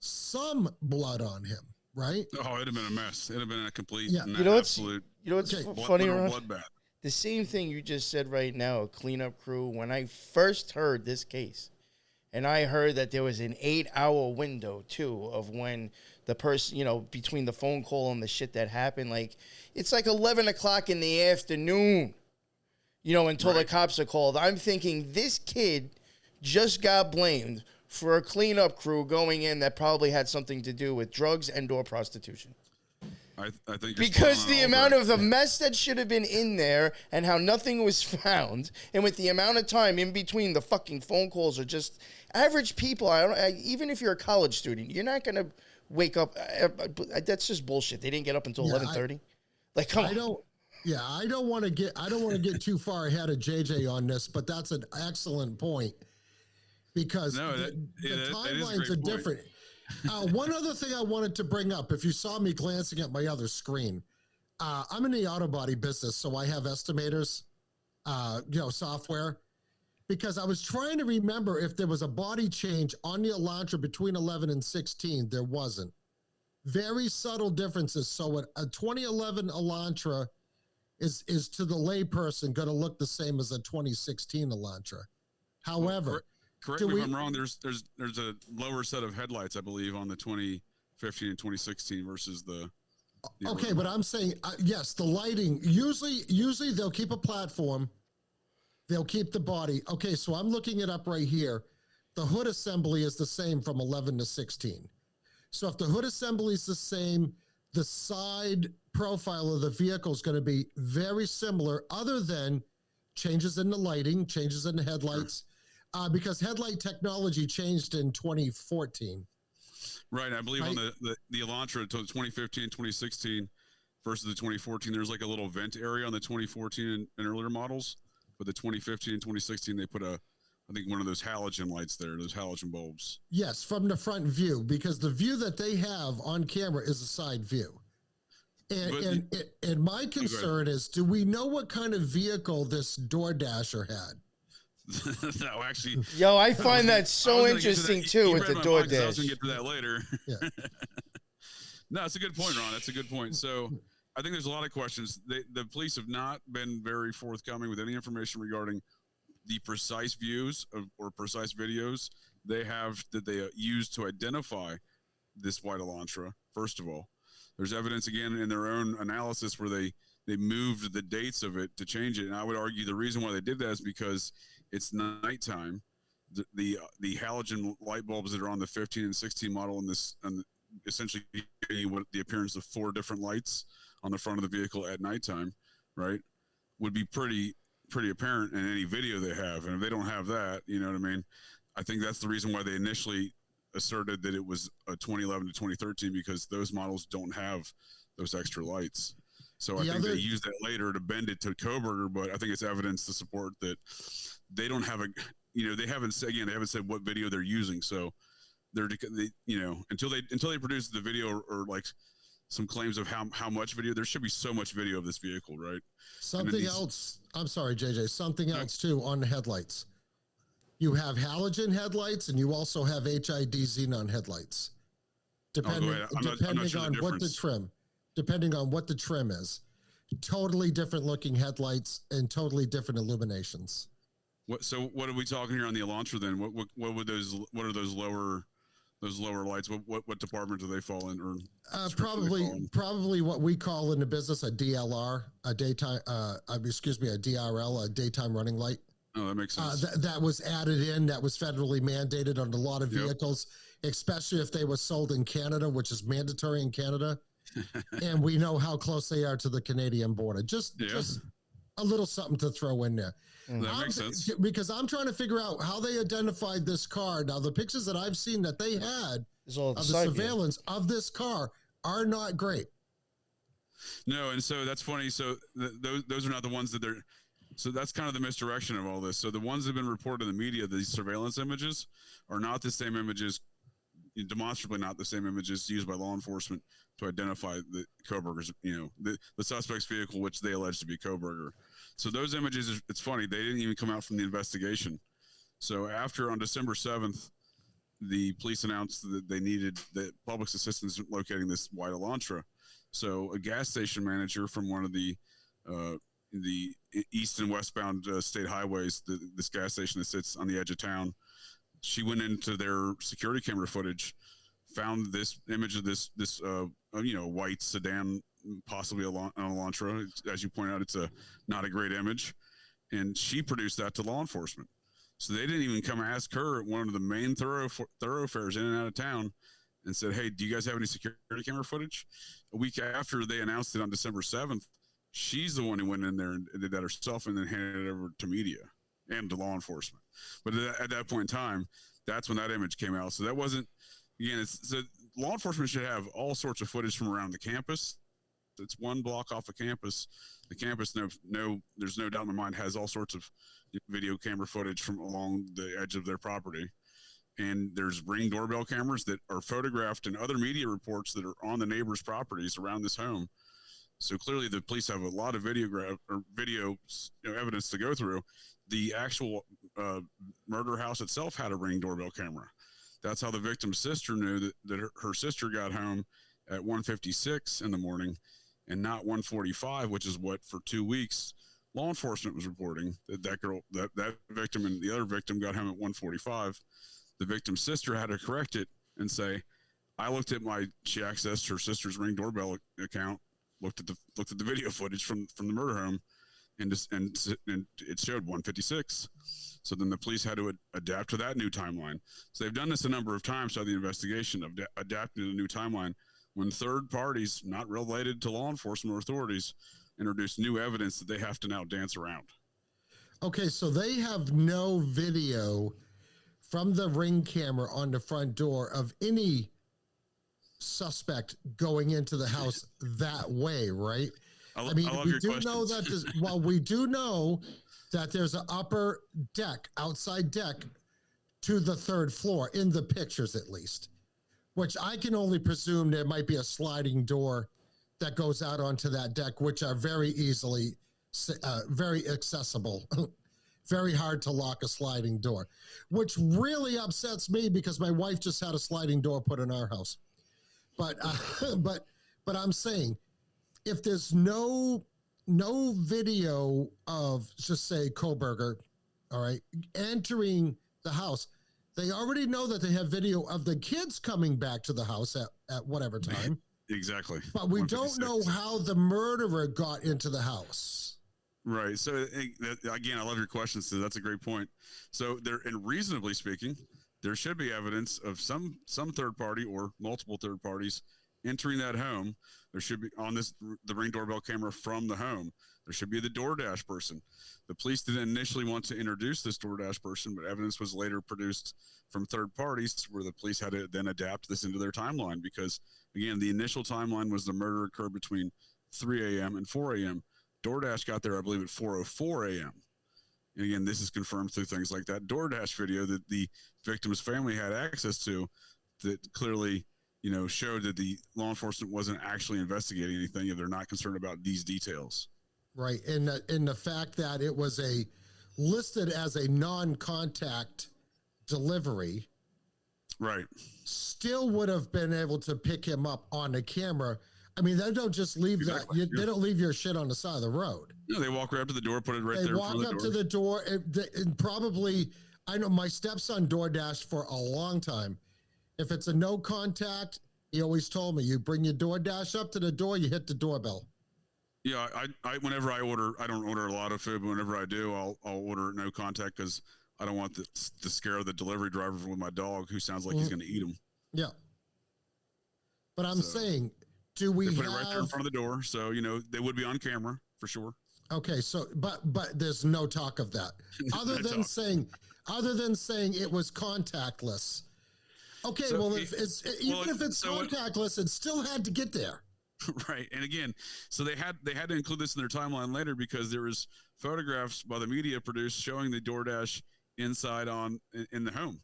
some blood on him, right? Oh, it'd have been a mess. It'd have been a complete, absolute. You know what's funny, Ron? Bloodbath. The same thing you just said right now, a cleanup crew. When I first heard this case, and I heard that there was an 8-hour window, too, of when the person, between the phone call and the shit that happened, like, it's like 11 o'clock in the afternoon, until the cops are called. I'm thinking this kid just got blamed for a cleanup crew going in that probably had something to do with drugs and or prostitution. I think because the amount of the mess that should have been in there and how nothing was found, and with the amount of time in between the fucking phone calls, are just average people. Even if you're a college student, you're not gonna wake up. That's just bullshit. They didn't get up until 11:30. Like, come on. I don't want to get too far ahead of JJ on this, but that's an excellent point because the timelines are different. One other thing I wanted to bring up, if you saw me glancing at my other screen, I'm in the auto body business, so I have estimators, software, because I was trying to remember if there was a body change on the Elantra between 11 and 16. There wasn't. Very subtle differences. So a 2011 Elantra is to the layperson going to look the same as a 2016 Elantra. However, correct me if I'm wrong. There's a lower set of headlights, I believe, on the 2015 and 2016 versus the okay, but I'm saying yes, the lighting. Usually they'll keep a platform, they'll keep the body. Okay, so I'm looking it up right here. The hood assembly is the same from 11 to 16. So if the hood assembly is the same, the side profile of the vehicle is going to be very similar, other than changes in the lighting, changes in the headlights. Sure. Because headlight technology changed in 2014. Right. I believe on the Elantra to the 2015 and 2016 versus the 2014, there's like a little vent area on the 2014 and earlier models. But the 2015 and 2016, they put I think one of those halogen lights there, those halogen bulbs. Yes, from the front view, because the view that they have on camera is a side view. And my concern is, do we know what kind of vehicle this DoorDasher had? No, actually. Yo, I find that so interesting too with the DoorDash. I was going to get to that later. Yeah. No, it's a good point, Ron. That's a good point. So I think there's a lot of questions. The police have not been very forthcoming with any information regarding the precise views or precise videos that they use to identify this white Elantra. First of all, there's evidence again in their own analysis where they moved the dates of it to change it. And I would argue the reason why they did that is because it's nighttime. The halogen light bulbs that are on the 15 and 16 model and essentially what the appearance of 4 different lights on the front of the vehicle at nighttime, right, would be pretty apparent in any video they have. And if they don't have that, you know what I mean? I think that's the reason why they initially asserted that it was a 2011 to 2013, because those models don't have those extra lights. So I think they used that later to bend it to Kohberger, but I think it's evidence to support that they don't have they haven't said what video they're using. So until they produce the video or like some claims of how much video, there should be so much video of this vehicle, right? Something else. I'm sorry, JJ. Something else too on the headlights. You have halogen headlights, and you also have HID xenon headlights. Depending on what the trim is. Totally different looking headlights and totally different illuminations. So what are we talking here on the Elantra then? What are those lower lights? What department do they fall in? Or probably what we call in the business a DLR, a DRL, a daytime running light. Oh, that makes sense. That was added in. That was federally mandated on a lot of vehicles, especially if they were sold in Canada, which is mandatory in Canada. And we know how close they are to the Canadian border. Just a little something to throw in there. That makes sense. Because I'm trying to figure out how they identified this car. Now, the pictures that I've seen that they had of the surveillance of this car are not great. No, and so that's funny. So those are not the ones that they're. So that's kind of the misdirection of all this. So the ones that have been reported in the media, these surveillance images, are not the same images, demonstrably not the same images used by law enforcement to identify the Kohberger's, the suspect's vehicle, which they allege to be Kohberger. So those images, it's funny, they didn't even come out from the investigation. So on December 7th, the police announced that they needed the public's assistance in locating this white Elantra. So a gas station manager from one of the east and westbound state highways, this gas station that sits on the edge of town, she went into their security camera footage, found this image of this white sedan, possibly an Elantra. As you point out, it's not a great image, and she produced that to law enforcement. So they didn't even come ask her at one of the main thoroughfares in and out of town and said, hey, do you guys have any security camera footage? A week after they announced it on December 7th, she's the one who went in there and did that herself and then handed it over to media and to law enforcement. But at that point in time, that's when that image came out. So that wasn't, again, so law enforcement should have all sorts of footage from around the campus. It's one block off of campus. The campus, there's no doubt in my mind, has all sorts of video camera footage from along the edge of their property. And there's Ring doorbell cameras that are photographed in other media reports that are on the neighbors' properties around this home. So clearly the police have a lot of video evidence to go through. The actual murder house itself had a Ring doorbell camera. That's how the victim's sister knew that her sister got home at 1:56 in the morning and not 1:45, which is what for 2 weeks law enforcement was reporting, that victim and the other victim got home at 1:45. The victim's sister had to correct it and say, I looked at she accessed her sister's Ring doorbell account, looked at the video footage from the murder home, and it showed 1:56. So then the police had to adapt to that new timeline. So they've done this a number of times throughout the investigation of adapting to the new timeline when third parties, not related to law enforcement or authorities, introduce new evidence that they have to now dance around. Okay, so they have no video from the Ring camera on the front door of any suspect going into the house that way, right? We do know that there's an upper deck, outside deck to the third floor in the pictures, at least, which I can only presume there might be a sliding door that goes out onto that deck, which are very easily, very accessible, very hard to lock a sliding door, which really upsets me because my wife just had a sliding door put in our house. But I'm saying, if there's no video of, just say, Kohberger, all right, entering the house, they already know that they have video of the kids coming back to the house at whatever time. Exactly. But we don't know how the murderer got into the house. Right. So again, I love your question. So that's a great point. So and reasonably speaking, there should be evidence of some third party or multiple third parties entering that home. There should be the Ring doorbell camera from the home. There should be the DoorDash person. The police didn't initially want to introduce this DoorDash person, but evidence was later produced from third parties where the police had to then adapt this into their timeline because, again, the initial timeline was the murder occurred between 3 a.m. and 4 a.m. DoorDash got there, I believe, at 4:04 a.m. And again, this is confirmed through things like that DoorDash video that the victim's family had access to that clearly, showed that the law enforcement wasn't actually investigating anything if they're not concerned about these details. Right. And the fact that it was a listed as a non-contact delivery, Right. still would have been able to pick him up on the camera. I mean, they don't just leave Exactly, they don't leave your shit on the side of the road. No, they walk right up to the door, put it right there. They walk up to the door, and probably, I know my stepson DoorDash for a long time. If it's a no contact, he always told me, you bring your DoorDash up to the door, you hit the doorbell. Yeah, I whenever I order, I don't order a lot of food, but whenever I do, I'll order no contact because I don't want the scare of the delivery driver with my dog who sounds like he's going to eat him. Yeah. But I'm saying, do we put it right there in front of the door, so they would be on camera for sure. Okay, so but there's no talk of that other than saying it was contactless. Okay, so well, if it's contactless, it still had to get there. Right, and again, so they had to include this in their timeline later because there was photographs by the media produced showing the DoorDash inside in the home.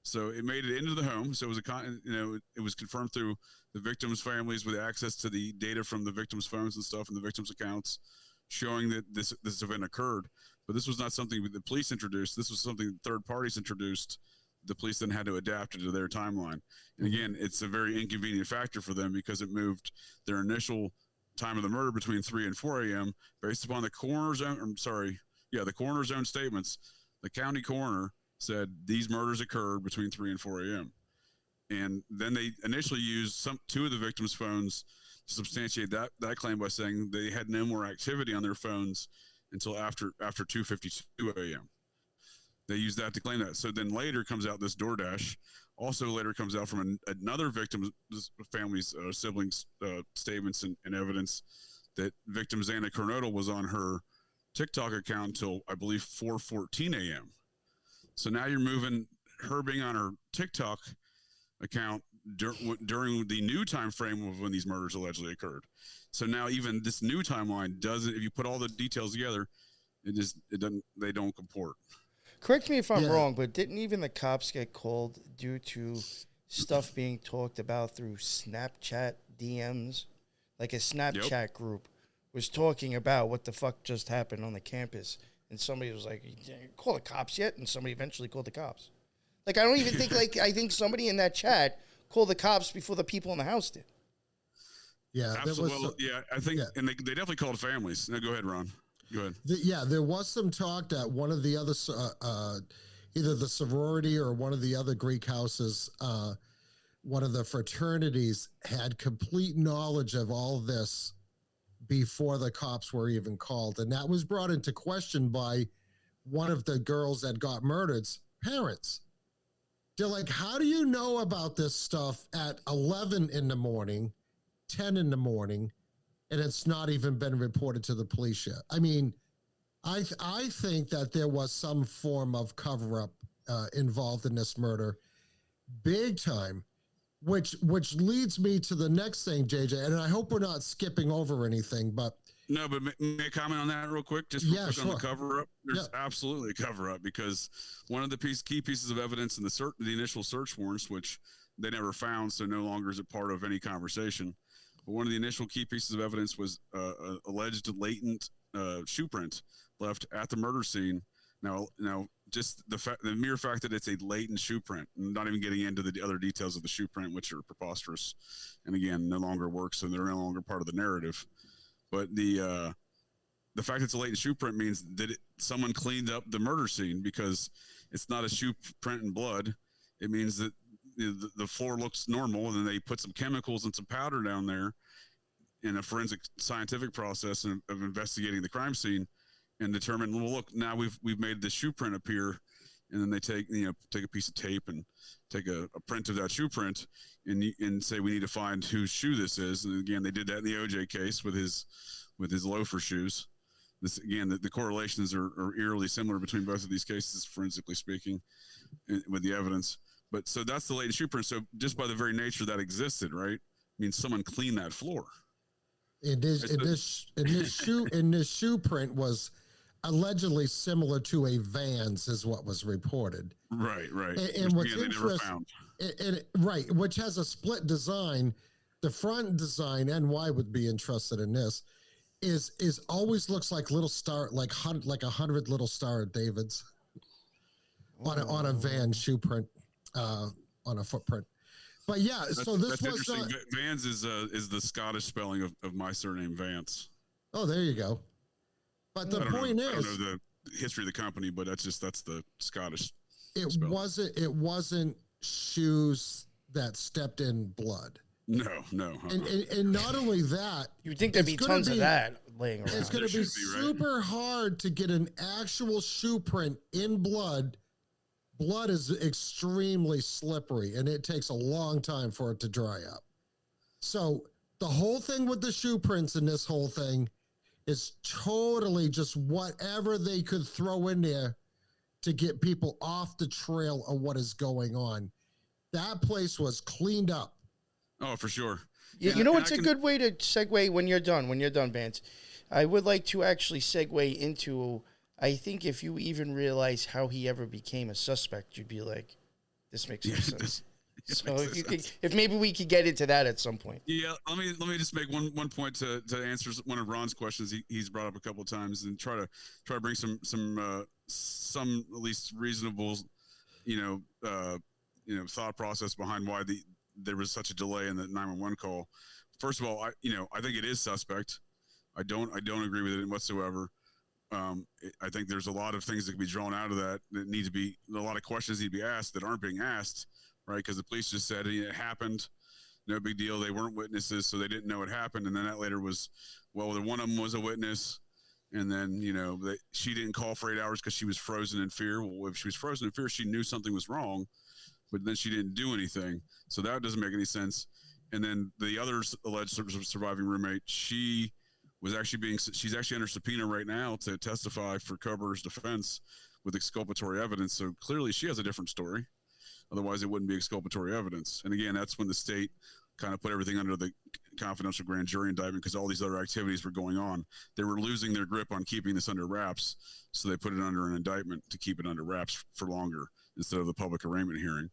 So it made it into the home. So it was it was confirmed through the victims' families with access to the data from the victims' phones and stuff and the victims' accounts, showing that this event occurred. But this was not something the police introduced. This was something third parties introduced. The police then had to adapt it to their timeline. And again, it's a very inconvenient factor for them because it moved their initial time of the murder between 3 and 4 a.m. based upon the coroner's own statements. The county coroner said these murders occurred between 3 and 4 a.m. And then they initially used two of the victims' phones to substantiate that claim by saying they had no more activity on their phones until after 2:52 a.m. They used that to claim that. So then later comes out this DoorDash. Also later comes out from another victim's family's siblings' statements and evidence that victim Xana Coronado was on her TikTok account until, I believe, 4:14 a.m. So now you're moving her being on her TikTok account during the new time frame of when these murders allegedly occurred. So now even this new timeline doesn't, if you put all the details together, they don't comport. Correct me if I'm wrong, but didn't even the cops get called due to stuff being talked about through Snapchat DMs? Like a Snapchat group was talking about what the fuck just happened on the campus. And somebody was like, call the cops yet? And somebody eventually called the cops. Like, I don't even think, I think somebody in that chat called the cops before the people in the house did. Yeah. Absolutely. I think, and they definitely called families. No, go ahead, Ron. Go ahead. There was some talk that one of the other, either the sorority or one of the other Greek houses, one of the fraternities had complete knowledge of all this before the cops were even called. And that was brought into question by one of the girls that got murdered's parents. They're like, how do you know about this stuff at 11 in the morning, 10 in the morning, and it's not even been reported to the police yet? I mean, I think that there was some form of cover-up involved in this murder, big time, which leads me to the next thing, JJ, and I hope we're not skipping over anything, but... No, but may I comment on that real quick? Just real quick on the cover-up? There's absolutely a cover-up because one of the key pieces of evidence in the initial search warrants, which they never found, so no longer is it part of any conversation, but one of the initial key pieces of evidence was alleged latent shoe print left at the murder scene. Now, just the mere fact that it's a latent shoe print, not even getting into the other details of the shoe print, which are preposterous, and again, no longer works, and they're no longer part of the narrative. But the fact it's a latent shoe print means that someone cleaned up the murder scene because it's not a shoe print in blood. It means that the floor looks normal, and then they put some chemicals and some powder down there in a forensic scientific process of investigating the crime scene and determine, well, look, now we've made the shoe print appear, and then they take a piece of tape and take a print of that shoe print and say we need to find whose shoe this is. And again, they did that in the OJ case with his loafer shoes. This again, the correlations are eerily similar between both of these cases, forensically speaking, with the evidence. But so that's the latent shoe print. So just by the very nature that existed, right, means someone cleaned that floor. This shoe print was allegedly similar to a Vance, is what was reported. Right. And what's interesting, which has a split design. The front design, NY would be interested in this, is always looks like little star, like 100 little Star Davids on a van shoe print, on a footprint. But yeah, so this was interesting. Vance is the Scottish spelling of my surname, Vance. Oh, there you go. But the point is, I don't know the history of the company, but that's the Scottish. It wasn't shoes that stepped in blood. No. And not only that, you'd think there'd be tons of that laying around. It's going to be super hard to get an actual shoe print in blood. Blood is extremely slippery, and it takes a long time for it to dry up. So the whole thing with the shoe prints in this whole thing is totally just whatever they could throw in there to get people off the trail of what is going on. That place was cleaned up. Oh, for sure. Yeah, you know what's a good way to segue when you're done, Vance? I would like to actually segue into, I think if you even realize how he ever became a suspect, you'd be like, this makes no sense. So if maybe we could get into that at some point. Yeah, let me just make one point to answer one of Ron's questions he's brought up a couple of times and try to bring some at least reasonable, thought process behind why there was such a delay in the 911 call. First of all, I think it is suspect. I don't agree with it whatsoever. I think there's a lot of things that can be drawn out of that need to be, a lot of questions need to be asked that aren't being asked, right? Because the police just said it happened, no big deal. They weren't witnesses, so they didn't know it happened. And then that later was, well, one of them was a witness, and then she didn't call for 8 hours because she was frozen in fear. Well, if she was frozen in fear, she knew something was wrong, but then she didn't do anything. So that doesn't make any sense. And then the other alleged surviving roommate, she's actually under subpoena right now to testify for Kohberger's defense with exculpatory evidence. So clearly she has a different story. Otherwise it wouldn't be exculpatory evidence. And again, that's when the state kind of put everything under the confidential grand jury indictment because all these other activities were going on. They were losing their grip on keeping this under wraps. So they put it under an indictment to keep it under wraps for longer instead of the public arraignment hearing.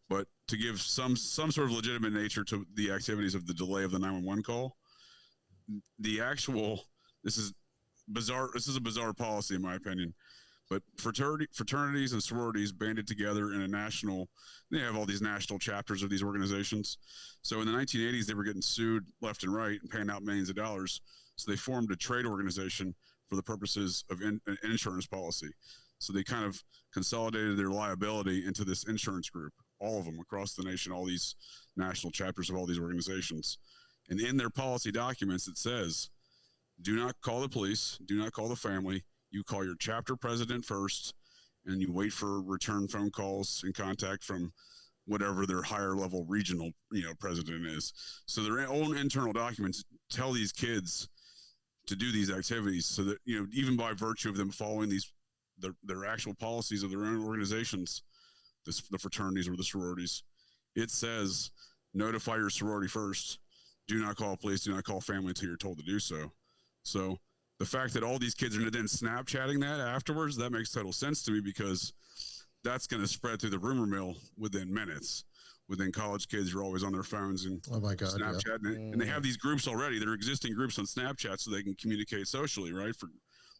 But to give some sort of legitimate nature to the activities of the delay of the 911 call, this is bizarre. This is a bizarre policy in my opinion, but fraternities and sororities banded together in they have all these national chapters of these organizations. So in the 1980s, they were getting sued left and right and paying out millions of dollars. So they formed a trade organization for the purposes of an insurance policy. So they kind of consolidated their liability into this insurance group, all of them across the nation, all these national chapters of all these organizations. And in their policy documents, it says, do not call the police, do not call the family. You call your chapter president first, and you wait for return phone calls and contact from whatever their higher level regional, president is. So their own internal documents tell these kids to do these activities so that, even by virtue of them following their actual policies of their own organizations, the fraternities or the sororities, it says, notify your sorority first. Do not call police, do not call family until you're told to do so. So the fact that all these kids are then Snapchatting that afterwards, that makes total sense to me because that's going to spread through the rumor mill within minutes. Within college kids, you're always on their phones and Snapchat. Yeah. And they have these groups already. They're existing groups on Snapchat so they can communicate socially, right? For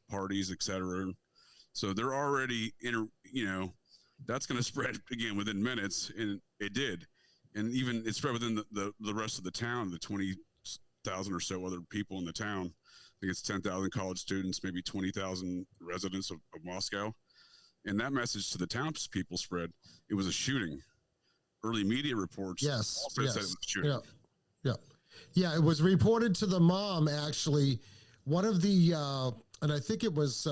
parties, etc. So they're already, that's going to spread again within minutes. And it did. And even it spread within the rest of the town, the 20,000 or so other people in the town. I think it's 10,000 college students, maybe 20,000 residents of Moscow. And that message to the townspeople spread. It was a shooting. Early media reports also said it was a shooting. Yeah, it was reported to the mom, actually. One of the, and I think it was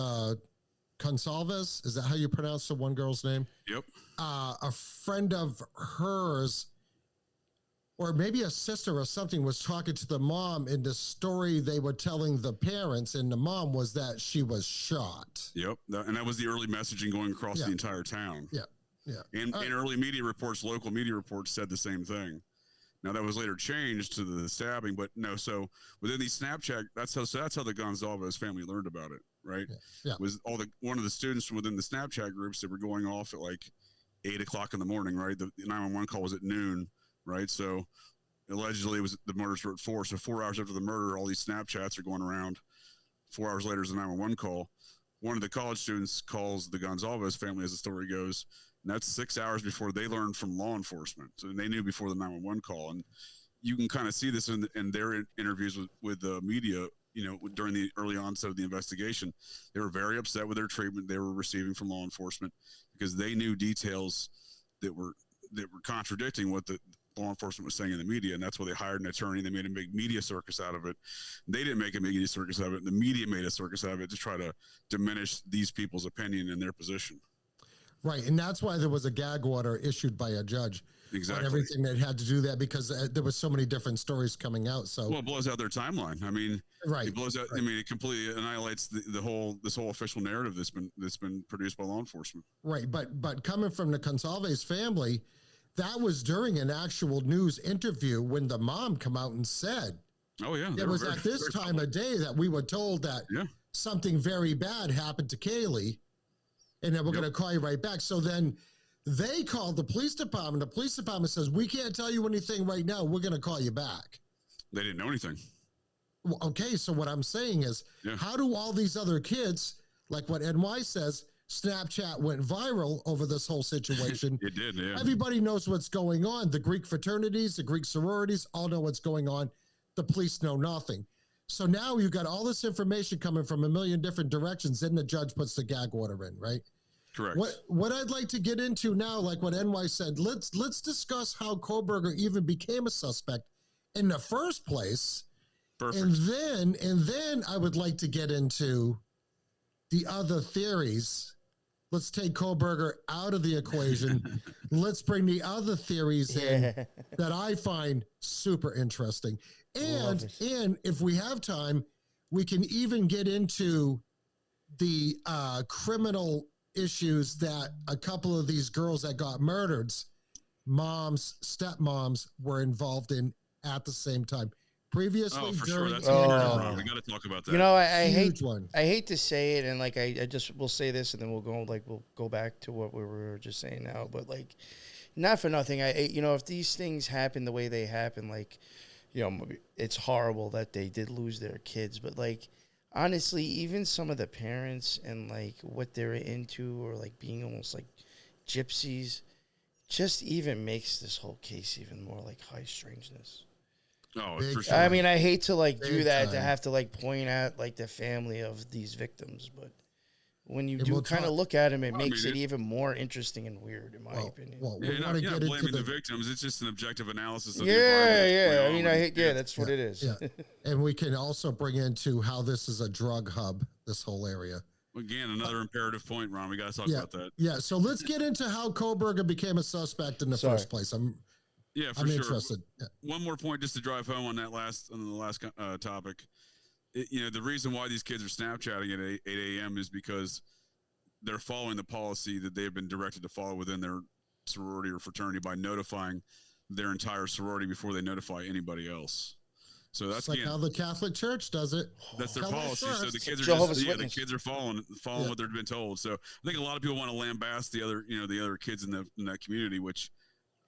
Gonsalves. Is that how you pronounce the one girl's name? Yep. A friend of hers, or maybe a sister or something, was talking to the mom, and the story they were telling the parents and the mom was that she was shot. Yep. And that was the early messaging going across the entire town. Yeah. And early media reports, local media reports said the same thing. Now that was later changed to the stabbing, but no. So within these Snapchat, that's how the Gonsalves family learned about it, right? Yeah. Was one of the students from within the Snapchat groups that were going off at like 8 o'clock in the morning, right? The 911 call was at noon, right? So allegedly the murders were at 4. So 4 hours after the murder, all these Snapchats are going around 4 hours later is a 911 call. One of the college students calls the Gonzalez family, as the story goes, and that's 6 hours before they learned from law enforcement. So they knew before the 911 call. And you can kind of see this in their interviews with the media, during the early onset of the investigation. They were very upset with their treatment they were receiving from law enforcement because they knew details that were contradicting what the law enforcement was saying in the media, and that's why they hired an attorney. They made a big media circus out of it. They didn't make a media circus out of it. The media made a circus out of it to try to diminish these people's opinion and their position. Right, and that's why there was a gag order issued by a judge Exactly. on everything that had to do that, because there was so many different stories coming out. So it blows out their timeline. I mean, right, it blows out. right. I mean, it completely annihilates this whole official narrative that's been produced by law enforcement. Right, but coming from the Gonzalez family, that was during an actual news interview when the mom come out and said, "Oh yeah, it was at this time of day that we were told that something very bad happened to Kaylee, and then we're going to call you right back." So then they called the police department. The police department says, "We can't tell you anything right now. We're going to call you back." They didn't know anything. Well, okay, so what I'm saying is, how do all these other kids, like what NY says, Snapchat went viral over this whole situation? It did, yeah. Everybody knows what's going on. The Greek fraternities, the Greek sororities all know what's going on. The police know nothing. So now you've got all this information coming from a million different directions, then the judge puts the gag order in, right? Correct. What I'd like to get into now, like what NY said, let's discuss how Kohberger even became a suspect in the first place. Perfect. And then I would like to get into the other theories. Let's take Kohberger out of the equation. Let's bring the other theories in that I find super interesting. And if we have time, we can even get into the criminal issues that a couple of these girls that got murdered, moms, stepmoms, were involved in at the same time. Previously, for during, sure. That's we got to talk about that. I hate to say it, and like I just will say this, and then we'll go back to what we were just saying now. But like, not for nothing, if these things happen the way they happen, like, it's horrible that they did lose their kids. But like, honestly, even some of the parents and like what they're into, or like being almost like gypsies, just even makes this whole case even more like high strangeness. Oh, for sure. I mean, I hate to like do that, to have to like point at like the family of these victims, but when you do kind of look at them, it makes it even more interesting and weird, in my opinion. Well, you're not blaming the victims. It's just an objective analysis of the environment. I mean, that's what it is. Yeah. And we can also bring into how this is a drug hub, this whole area. Again, another imperative point, Ron. We got to talk about that. Yeah. So let's get into how Kohberger became a suspect in the first place. I'm interested. Yeah. One more point just to drive home on the last topic. The reason why these kids are Snapchatting at 8 a.m. is because they're following the policy that they've been directed to follow within their sorority or fraternity by notifying their entire sorority before they notify anybody else. So that's like how the Catholic Church does it. That's their policy. So the kids are the kids are following what they've been told. So I think a lot of people want to lambast the other kids in that community, which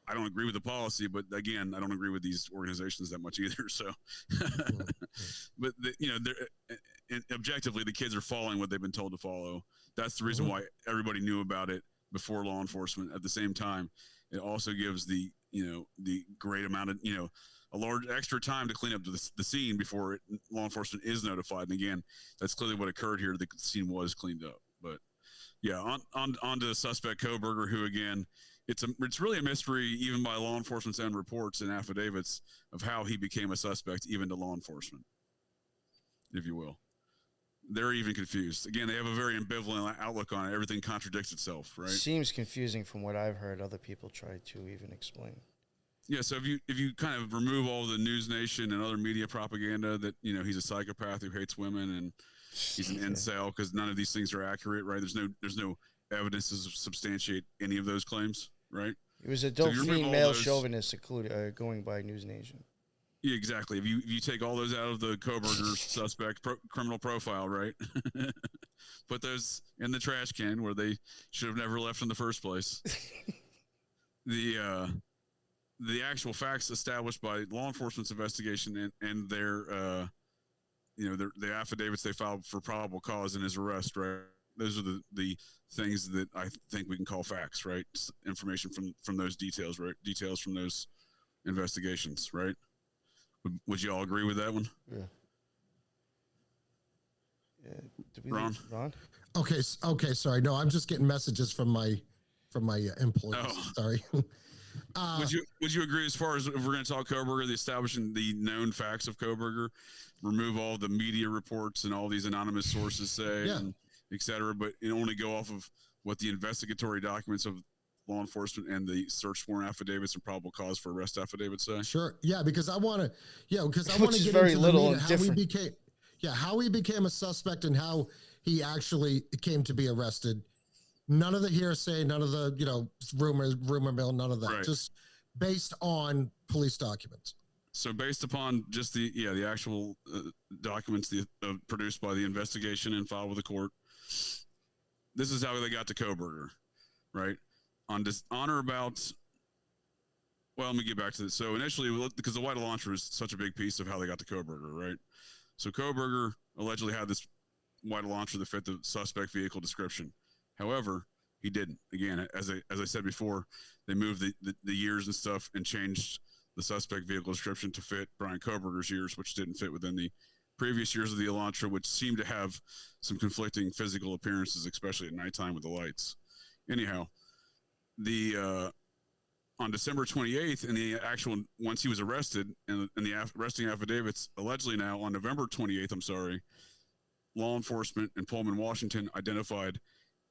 I don't agree with the policy, but again, I don't agree with these organizations that much either. So, but objectively, the kids are following what they've been told to follow. That's the reason why everybody knew about it before law enforcement. At the same time, it also gives the great amount of, a large extra time to clean up the scene before law enforcement is notified. And again, that's clearly what occurred here. The scene was cleaned up, but yeah, on to the suspect Kohberger, who again, it's really a mystery, even by law enforcement's own reports and affidavits, of how he became a suspect, even to law enforcement, if you will. They're even confused. Again, they have a very ambivalent outlook on it. Everything contradicts itself, right? Seems confusing from what I've heard other people try to even explain. Yeah, so if you kind of remove all the News Nation and other media propaganda that, he's a psychopath who hates women and he's an incel, because none of these things are accurate, right? There's no evidence to substantiate any of those claims. Right. It was a Delphine male chauvinist, going by News Nation. Yeah, exactly. If you take all those out of the Kohberger suspect criminal profile, right? Put those in the trash can where they should have never left in the first place. The actual facts established by law enforcement's investigation and their the affidavits they filed for probable cause in his arrest, right? Those are the things that I think we can call facts, right? Information from those details, right? Details from those investigations, right? Would you all agree with that one? Yeah. Did we Ron? Ron? Okay. Sorry. No, I'm just getting messages from my employees. Oh. Sorry. Would you agree, as far as if we're going to talk Kohberger, the establishing the known facts of Kohberger, remove all the media reports and all these anonymous sources say, and et cetera, but only go off of what the investigatory documents of law enforcement and the search warrant affidavits and probable cause for arrest affidavits say? Sure. Yeah, because I want to Which is get very into little and how different. how he became a suspect and how he actually came to be arrested. None of the hearsay, none of the, rumor mill, none of that. Right. Just based on police documents. So based upon just the actual documents produced by the investigation and filed with the court, this is how they got to Kohberger, right? On or about, well, let me get back to this. So initially, because the white Elantra is such a big piece of how they got to Kohberger, right? So Kohberger allegedly had this white Elantra that fit the suspect vehicle description. However, he didn't. Again, as I said before, they moved the years and stuff and changed the suspect vehicle description to fit Brian Kohberger's years, which didn't fit within the previous years of the Elantra, which seemed to have some conflicting physical appearances, especially at nighttime with the lights. Anyhow, on December 28th, once he was arrested, and the arresting affidavits, allegedly now on November 28th, law enforcement in Pullman, Washington, identified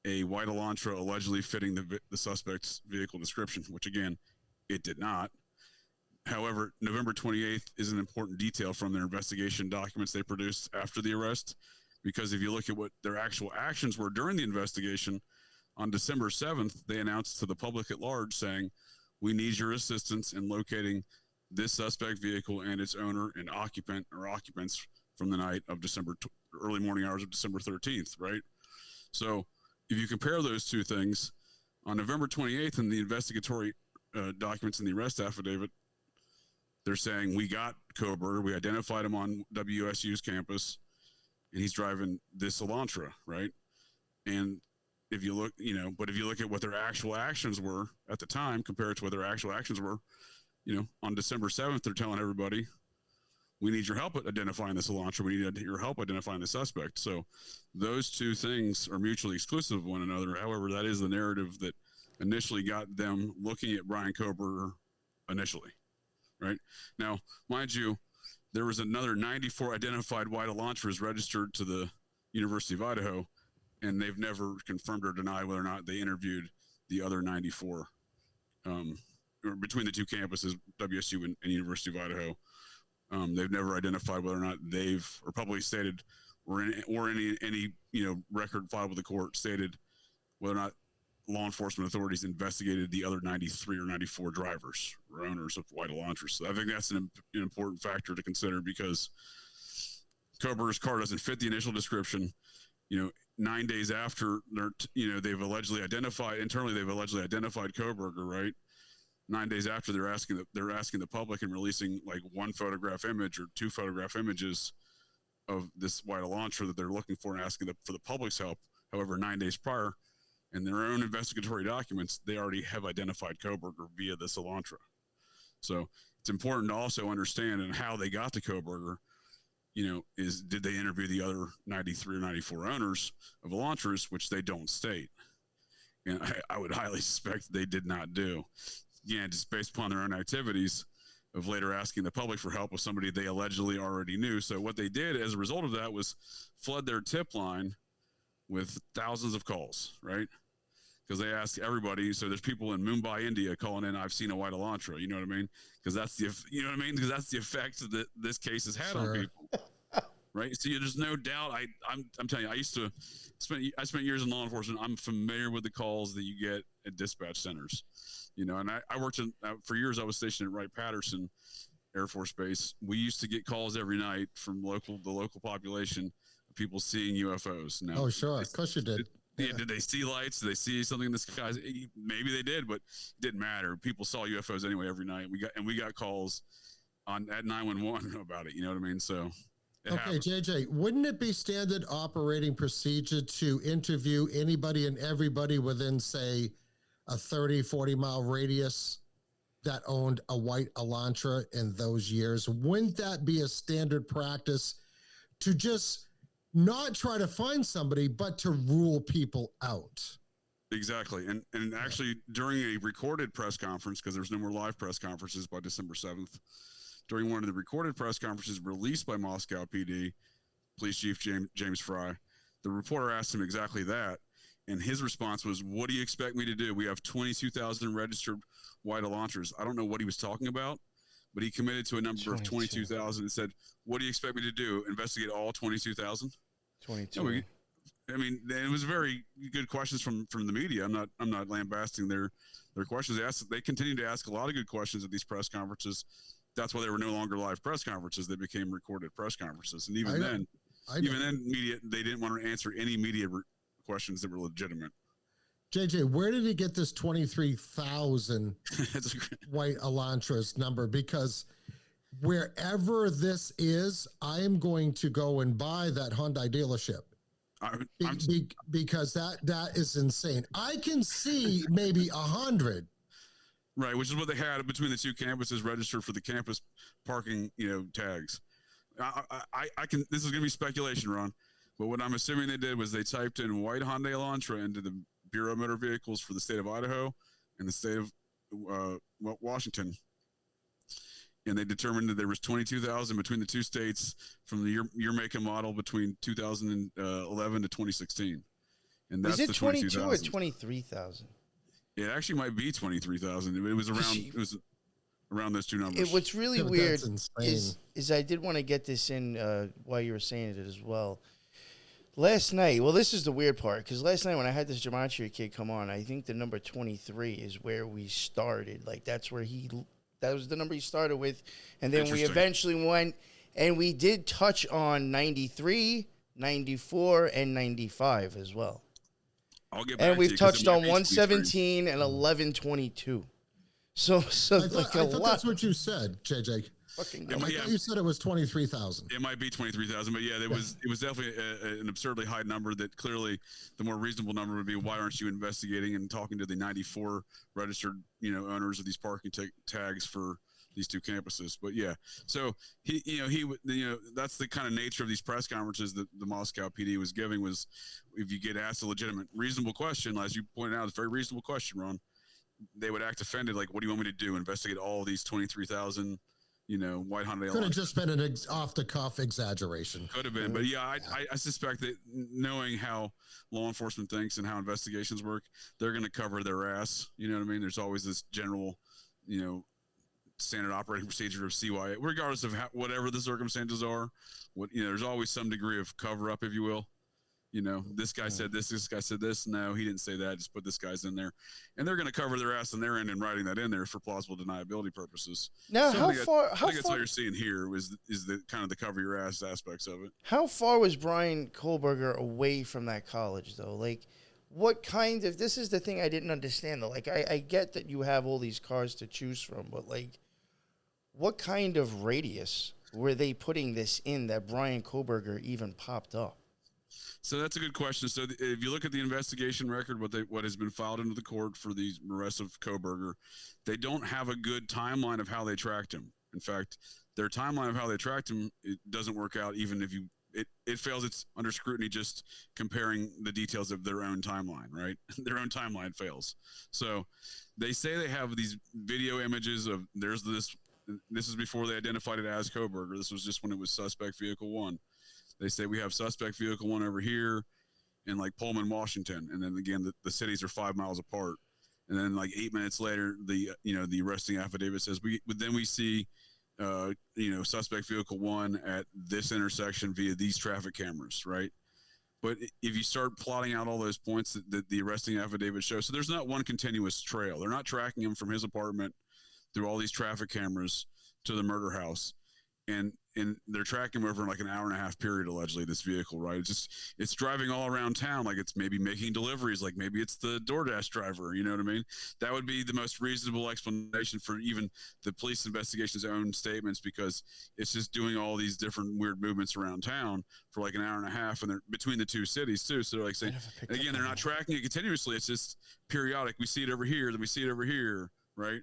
a white Elantra allegedly fitting the suspect's vehicle description, which again, it did not. However, November 28th is an important detail from their investigation documents they produced after the arrest, because if you look at what their actual actions were during the investigation, on December 7th, they announced to the public at large saying, "We need your assistance in locating this suspect vehicle and its owner and occupant or occupants from the night of early morning hours of December 13th, right? So if you compare those two things, on November 28th in the investigatory documents in the arrest affidavit, they're saying, we got Kohberger, we identified him on WSU's campus, and he's driving this Elantra, right? And if you look, but if you look at what their actual actions were at the time compared to what their actual actions were, on December 7th, they're telling everybody, we need your help at identifying this Elantra. We need your help identifying the suspect. So those two things are mutually exclusive of one another. However, that is the narrative that initially got them looking at Brian Kohberger initially, right? Now, mind you, there was another 94 identified white Elantras registered to the University of Idaho, and they've never confirmed or denied whether or not they interviewed the other 94 or between the two campuses, WSU and University of Idaho. They've never identified whether or not they've or publicly stated or any record filed with the court stated whether or not law enforcement authorities investigated the other 93 or 94 drivers or owners of white Elantras. So I think that's an important factor to consider, because Kohberger's car doesn't fit the initial description. 9 days after they've allegedly identified Kohberger, right? 9 days after they're asking the public and releasing like one photograph image or two photograph images of this white Elantra that they're looking for and asking for the public's help. However, 9 days prior, in their own investigatory documents, they already have identified Kohberger via this Elantra. So it's important to also understand and how they got to Kohberger. Did they interview the other 93 or 94 owners of Elantras, which they don't state? And I would highly suspect they did not do. Again, just based upon their own activities of later asking the public for help with somebody they allegedly already knew. So what they did as a result of that was flood their tip line with thousands of calls, right? Because they asked everybody. So there's people in Mumbai, India calling in, "I've seen a white Elantra." You know what I mean? Because that's because that's the effect that this case has had on people, right? So there's no doubt. I'm telling you, I spent years in law enforcement. I'm familiar with the calls that you get at dispatch centers. And I worked for years. I was stationed at Wright-Patterson Air Force Base. We used to get calls every night from the local population of people seeing UFOs. Now, oh, sure. Of course you did. Did they see lights? Did they see something in the skies? Maybe they did, but it didn't matter. People saw UFOs anyway every night. We got calls at 911 about it. You know what I mean? So Okay, happened. JJ, wouldn't it be standard operating procedure to interview anybody and everybody within, say, a 30, 40-mile radius that owned a white Elantra in those years? Wouldn't that be a standard practice to just not try to find somebody, but to rule people out? Exactly. And actually, during a recorded press conference, because there's no more live press conferences by December 7th, during one of the recorded press conferences released by Moscow PD, Police Chief James Fry, the reporter asked him exactly that. And his response was, "What do you expect me to do? We have 22,000 registered white Elantras." I don't know what he was talking about, but he committed to a number of 22,000 and said, "What do you expect me to do? Investigate all 22,000?" 22. No, I mean, it was very good questions from the media. I'm not lambasting their questions. They continue to ask a lot of good questions at these press conferences. That's why they were no longer live press conferences. They became recorded press conferences. And even then, media, they didn't want to answer any media questions that were legitimate. JJ, where did he get this 23,000 white Elantras number? Because wherever this is, I am going to go and buy that Hyundai dealership. Because that is insane. I can see maybe 100. Right, which is what they had between the two campuses registered for the campus parking, tags. I can. This is going to be speculation, Ron, but what I'm assuming they did was they typed in white Hyundai Elantra into the Bureau of Motor Vehicles for the state of Idaho and the state of Washington, and they determined that there was 22,000 between the two states from the year make and model between 2011 to 2016, and that's is it the 22 or 23,000? It actually might be 23,000. It was around. It was around those two numbers. What's really weird is I did want to get this in while you were saying it as well. Last night, well, this is the weird part, because last night when I had this gematria kid come on, I think the number 23 is where we started. Like, that was the number he started with. And then we eventually went, and we did touch on 93, 94, and 95 as well. I'll get back and we've to you, touched on 117 and 1122. So I thought that's what you said, JJ. I thought you said it was 23,000. It might be 23,000, but yeah, it was definitely an absurdly high number. That clearly, the more reasonable number would be, why aren't you investigating and talking to the 94 registered owners of these parking tags for these two campuses? But yeah, so he that's the kind of nature of these press conferences that the Moscow PD was giving. Was if you get asked a legitimate, reasonable question, as you pointed out, it's a very reasonable question, Ron, they would act offended, like, what do you want me to do? Investigate all of these 23,000, white Hyundai. Could have just been an off-the-cuff exaggeration. Could have been, but yeah, I suspect that, knowing how law enforcement thinks and how investigations work, they're going to cover their ass. You know what I mean? There's always this general, standard operating procedure of CYA, regardless of whatever the circumstances are. There's always some degree of cover-up, if you will. This guy said this guy said this. No, he didn't say that. Just put this guy's in there. And they're going to cover their ass on their end and writing that in there for plausible deniability purposes. Now, so I think that's what you're seeing here is the kind of the cover your ass aspects of it. How far was Brian Kohberger away from that college, though? Like, what kind of, this is the thing I didn't understand, though. Like, I get that you have all these cars to choose from, but, like, what kind of radius were they putting this in that Brian Kohberger even popped up? So that's a good question. So if you look at the investigation record, what has been filed into the court for the arrest of Kohberger, they don't have a good timeline of how they tracked him. In fact, their timeline of how they tracked him, it doesn't work out even if it fails. It's under scrutiny just comparing the details of their own timeline, right? Their own timeline fails. So they say they have these video images of this is before they identified it as Kohberger. This was just when it was suspect vehicle 1. They say we have suspect vehicle 1 over here in like Pullman, Washington. And then again, the cities are 5 miles apart. And then like 8 minutes later, the arresting affidavit says we see, suspect vehicle 1 at this intersection via these traffic cameras. Right. But if you start plotting out all those points that the arresting affidavit shows, so there's not one continuous trail. They're not tracking him from his apartment through all these traffic cameras to the murder house. and they're tracking him over like an hour and a half period, allegedly, this vehicle, right? It's driving all around town, like it's maybe making deliveries, like maybe it's the DoorDash driver, you know what I mean? That would be the most reasonable explanation for even the police investigation's own statements, because it's just doing all these different weird movements around town for like an hour and a half, and they're between the two cities too. So they're like saying, and again, they're not tracking it continuously, it's just periodic. We see it over here, then we see it over here, right?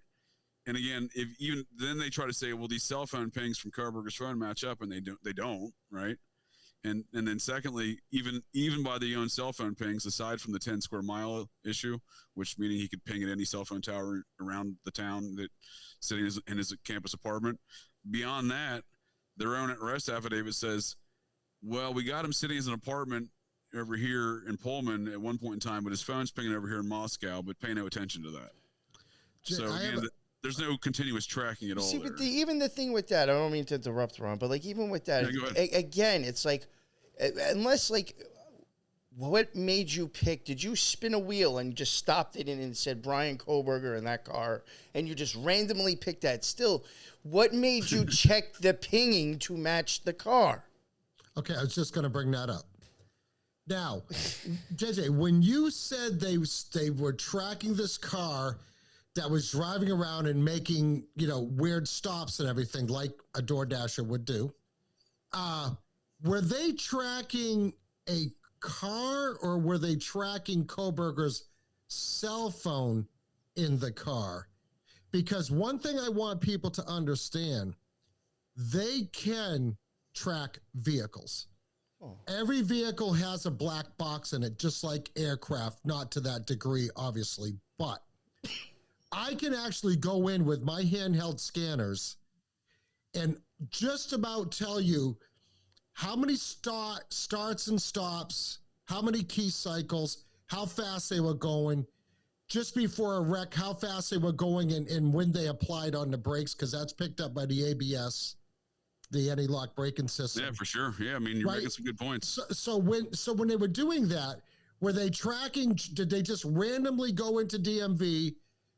And again, if even then they try to say, well, these cell phone pings from Kohberger's phone match up, and they don't, right? And then secondly, even by the own cell phone pings, aside from the 10 square mile issue, which meaning he could ping at any cell phone tower around the town that sitting in his campus apartment, beyond that, their own arrest affidavit says, well, we got him sitting as an apartment over here in Pullman at one point in time, but his phone's pinging over here in Moscow, but pay no attention to that. So again, there's no continuous tracking at all. See, but even the thing with that, I don't mean to interrupt, Ron, but like even with that, again, it's like, unless like, what made you pick? Did you spin a wheel and just stopped it and said Brian Kohberger in that car, and you just randomly picked that? Still, what made you check the pinging to match the car? Okay, I was just going to bring that up. Now, JJ, when you said they were tracking this car that was driving around and making, weird stops and everything like a DoorDasher would do, were they tracking a car, or were they tracking Kohberger's cell phone in the car? Because one thing I want people to understand, they can track vehicles. Oh. Every vehicle has a black box in it, just like aircraft, not to that degree, obviously, but I can actually go in with my handheld scanners and just about tell you how many starts and stops, how many key cycles, how fast they were going, just before a wreck, how fast they were going, and when they applied on the brakes, because that's picked up by the ABS, the anti-lock braking system. Yeah, for sure. Yeah, I mean, you're making some good points. So when they were doing that, were they tracking, did they just randomly go into DMV,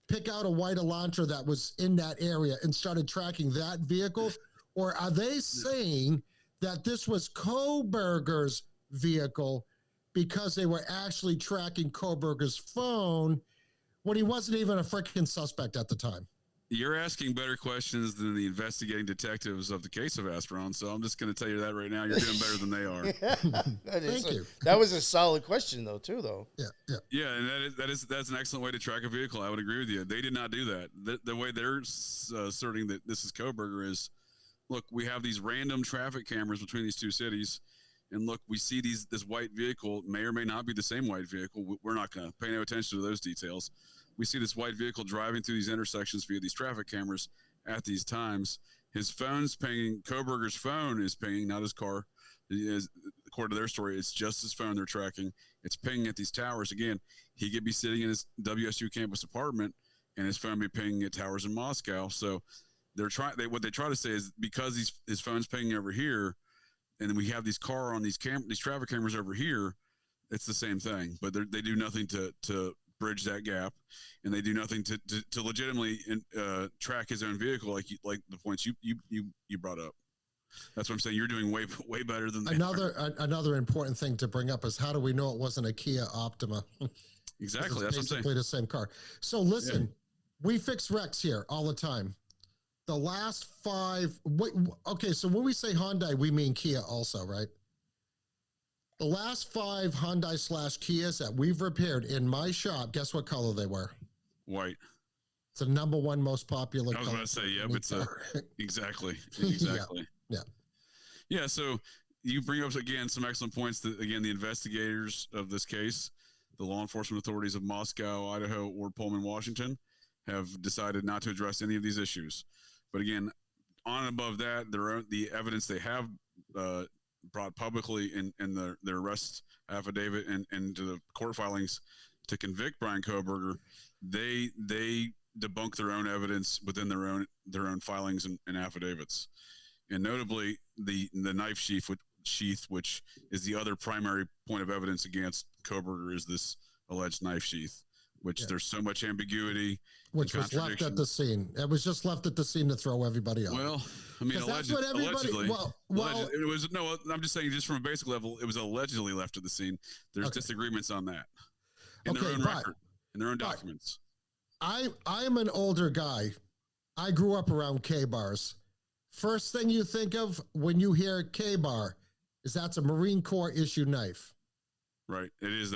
pick out a white Elantra that was in that area and started tracking that vehicle? Or are they saying that this was Kohberger's vehicle because they were actually tracking Kohberger's phone when he wasn't even a freaking suspect at the time? You're asking better questions than the investigating detectives of the case have asked, Ron. So I'm just going to tell you that right now. You're doing better than they are. Thank you. That was a solid question, though, too, though. Yeah, and that's an excellent way to track a vehicle. I would agree with you. They did not do that. The way they're asserting that this is Kohberger is, look, we have these random traffic cameras between these two cities, and look, we see this white vehicle may or may not be the same white vehicle. We're not going to pay no attention to those details. We see this white vehicle driving through these intersections via these traffic cameras at these times. His phone's pinging. Kohberger's phone is pinging, not his car. According to their story, it's just his phone they're tracking. It's pinging at these towers. Again, he could be sitting in his WSU campus apartment, and his phone be pinging at towers in Moscow. So what they try to say is, because his phone's pinging over here, and then we have these traffic cameras over here, it's the same thing. But they do nothing to bridge that gap, and they do nothing to legitimately track his own vehicle, like the points you brought up. That's what I'm saying. You're doing way better than another important thing to bring up is, how do we know it wasn't a Kia Optima? Exactly, that's what I'm saying. Basically the same car. So listen, we fix wrecks here all the time. The last 5. Okay, so when we say Hyundai, we mean Kia also, right? The last 5 Hyundai/Kias that we've repaired in my shop, guess what color they were? White. It's the #1 most popular color. I was going to say, exactly. Yeah, so you bring up, again, some excellent points that, again, the investigators of this case, the law enforcement authorities of Moscow, Idaho, or Pullman, Washington, have decided not to address any of these issues. But again, on and above that, the evidence they have brought publicly in their arrest affidavit and to the court filings to convict Brian Kohberger, they debunk their own evidence within their own filings and affidavits. And notably, the knife sheath, which is the other primary point of evidence against Kohberger, is this alleged knife sheath, which there's so much ambiguity. Which was left at the scene. It was just left at the scene to throw everybody off. Well, I mean, that's what everybody. allegedly. Well, it was no. I'm just saying, just from a basic level, it was allegedly left at the scene. There's disagreements on that in their own record, in their own documents. I'm an older guy. I grew up around K bars. First thing you think of when you hear K bar is that's a Marine Corps issue knife. Right. It is.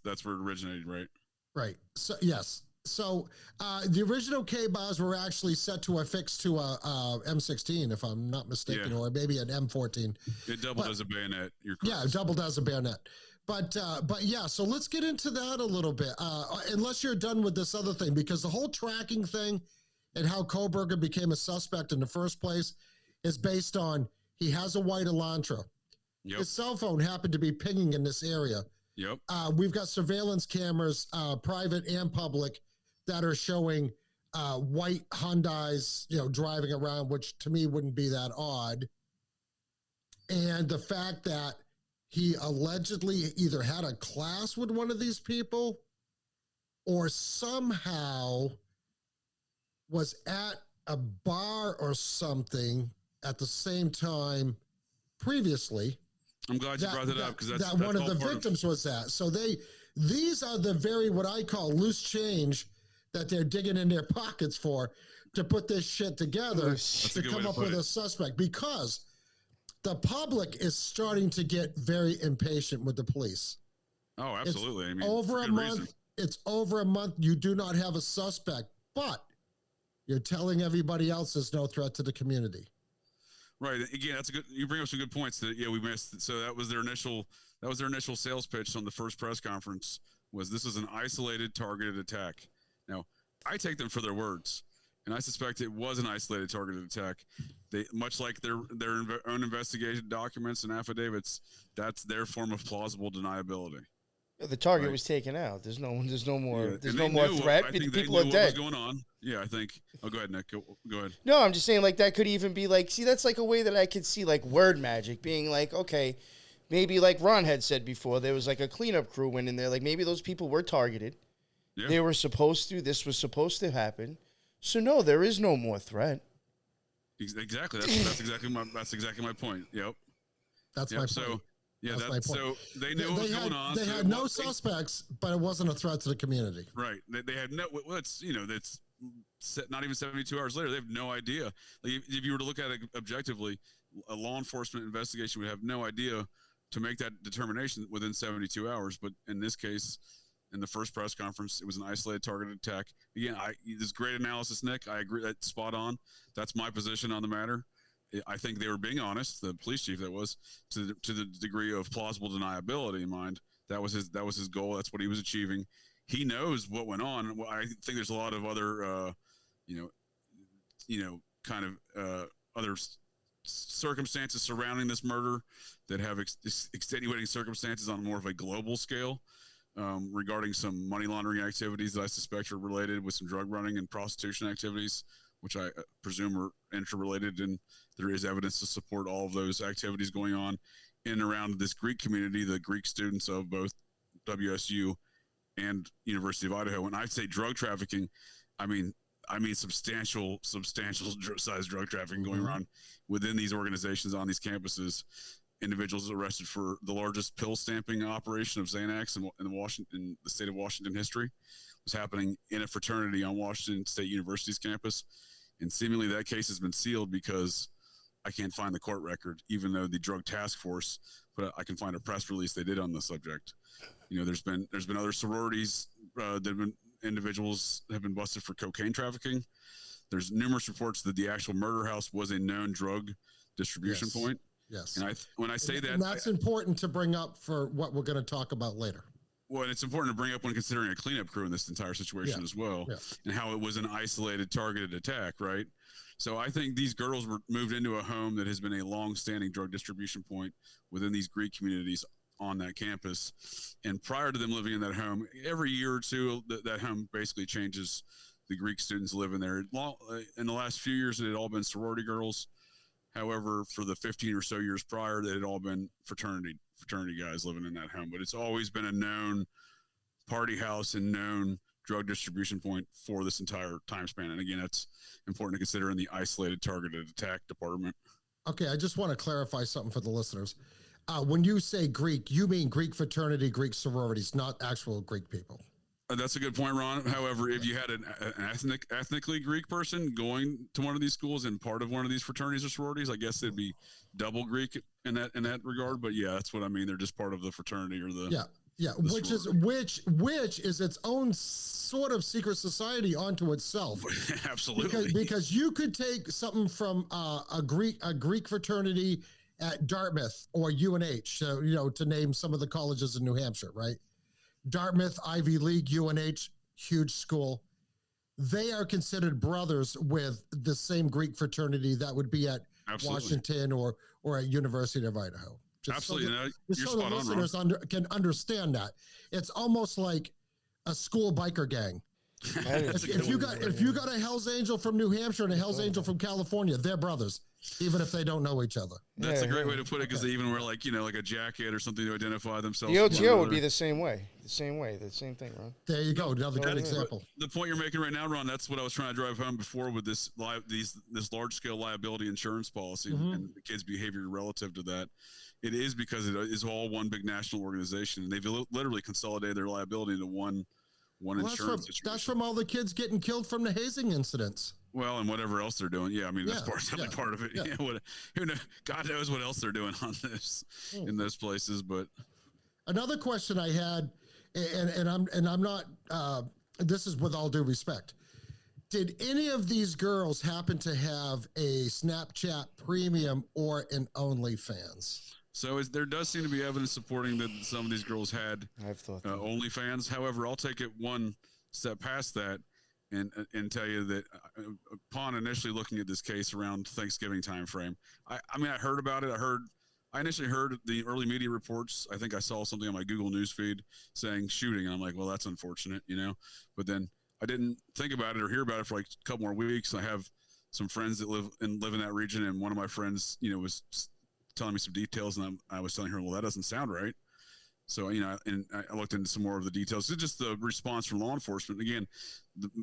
That's where it originated. Right. Right. So yes. So the original K bars were actually set to affix to a M16, if I'm not mistaken, or maybe an M14. It doubled as a bayonet. You're correct. Yeah, it doubled as a bayonet. But yeah, so let's get into that a little bit. Unless you're done with this other thing, because the whole tracking thing and how Kohberger became a suspect in the first place is based on he has a white Elantra. Yep. His cell phone happened to be pinging in this area. Yep. We've got surveillance cameras, private and public, that are showing white Hyundais, driving around, which to me wouldn't be that odd. And the fact that he allegedly either had a class with one of these people or somehow was at a bar or something at the same time previously. I'm glad you brought that up, because that's one of the victims was at. So these are the very, what I call loose change that they're digging in their pockets for to put this shit together to come up with a suspect, because the public is starting to get very impatient with the police. Oh, absolutely. It's over a month. It's over a month. You do not have a suspect, but you're telling everybody else there's no threat to the community. Right. Again, you bring up some good points that we missed. So that was their initial sales pitch on the first press conference, was this is an isolated, targeted attack. Now, I take them for their words, and I suspect it was an isolated, targeted attack. They, much like their own investigation documents and affidavits, that's their form of plausible deniability. The target was taken out. There's no more. Yeah. There's no more threat. People are dead. What was going on? Yeah, I think. Oh, go ahead, Nick. Go ahead. No, I'm just saying, like, that could even be like. See, that's like a way that I could see, like, word magic being like, okay, maybe like Ron had said before, there was like a cleanup crew went in there. Like, maybe those people were targeted. Yeah. They were supposed to. This was supposed to happen. So no, there is no more threat. Exactly. That's exactly my point. Yep. That's my point. So yeah, that's my point. So they knew what was going on. They had no suspects, but it wasn't a threat to the community. Right. They had no. That's that's not even 72 hours later. They have no idea. Like if you were to look at it objectively, a law enforcement investigation would have no idea to make that determination within 72 hours. But in this case, in the first press conference, it was an isolated, targeted attack. Again, this great analysis, Nick. I agree. That's spot on. That's my position on the matter. I think they were being honest. The police chief, that was, to the degree of plausible deniability in mind. That was his goal. That's what he was achieving. He knows what went on. Well, I think there's a lot of other, other circumstances surrounding this murder that have extenuating circumstances on more of a global scale. Regarding some money laundering activities that I suspect are related with some drug running and prostitution activities, which I presume are interrelated, and there is evidence to support all of those activities going on in and around this Greek community, the Greek students of both WSU and University of Idaho. When I say drug trafficking, I mean substantial size drug trafficking going on within these organizations on these campuses. Individuals arrested for the largest pill stamping operation of Xanax in the state of Washington history was happening in a fraternity on Washington State University's campus. And seemingly that case has been sealed because I can't find the court record, even though the drug task force, but I can find a press release they did on the subject. There's been other sororities individuals have been busted for cocaine trafficking. There's numerous reports that the actual murder house was a known drug distribution point. Yes. And when I say that, and that's important to bring up for what we're going to talk about later. Well, and it's important to bring up when considering a cleanup crew in this entire situation as well, and how it was an isolated, targeted attack, right? So I think these girls were moved into a home that has been a long-standing drug distribution point within these Greek communities on that campus. And prior to them living in that home, every year or two, that home basically changes. The Greek students live in there. In the last few years, it had all been sorority girls. However, for the 15 or so years prior, they had all been fraternity guys living in that home. But it's always been a known party house and known drug distribution point for this entire time span. And again, that's important to consider in the isolated targeted attack department. Okay, I just want to clarify something for the listeners. When you say Greek, you mean Greek fraternity, Greek sororities, not actual Greek people. That's a good point, Ron. However, if you had an ethnically Greek person going to one of these schools and part of one of these fraternities or sororities, I guess it'd be double Greek in that regard. But yeah, that's what I mean. They're just part of the fraternity or the which is its own sort of secret society onto itself. Absolutely, because you could take something from a Greek fraternity at Dartmouth or UNH, so, to name some of the colleges in New Hampshire, right? Dartmouth, Ivy League, UNH, huge school. They are considered brothers with the same Greek fraternity that would be at Washington or at University of Idaho. Absolutely, so the listeners can understand that. It's almost like a school biker gang. If you got a Hell's Angel from New Hampshire and a Hell's Angel from California, they're brothers, even if they don't know each other. That's a great way to put it, because they even wear like a jacket or something to identify themselves. The OTO would be the same way. The same thing, Ron. There you go. Another good example. The point you're making right now, Ron, that's what I was trying to drive home before with this large scale liability insurance policy and the kids' behavior relative to that. It is because it is all one big national organization, and they've literally consolidated their liability into one insurance situation. That's from all the kids getting killed from the hazing incidents. Well, and whatever else they're doing. Yeah, I mean, that's definitely part of it. Yeah. Who knows, God knows what else they're doing on this in those places. But another question I had, and I'm not. This is with all due respect. Did any of these girls happen to have a Snapchat Premium or an OnlyFans? So there does seem to be evidence supporting that some of these girls had OnlyFans. However, I'll take it one step past that and tell you that upon initially looking at this case around Thanksgiving timeframe, I mean, I heard about it. I initially heard the early media reports. I think I saw something on my Google News feed saying shooting. And I'm like, well, that's unfortunate, But then I didn't think about it or hear about it for like a couple more weeks. I have some friends that live in that region, and one of my friends, was telling me some details, and I was telling her, well, that doesn't sound right. So, and I looked into some more of the details. It's just the response from law enforcement. Again,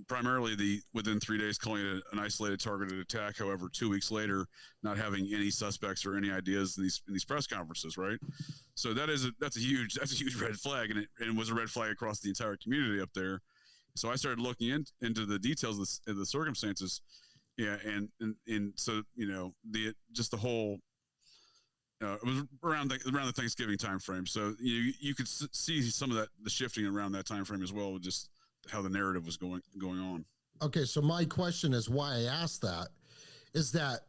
primarily within 3 days calling it an isolated targeted attack. However, 2 weeks later, not having any suspects or any ideas in these press conferences, right? So that's a huge red flag, and it was a red flag across the entire community up there. So I started looking into the details of the circumstances. Yeah, and so the whole. It was around the Thanksgiving timeframe, so you could see some of the shifting around that timeframe as well, with just how the narrative was going on. Okay, so my question is why I asked that is that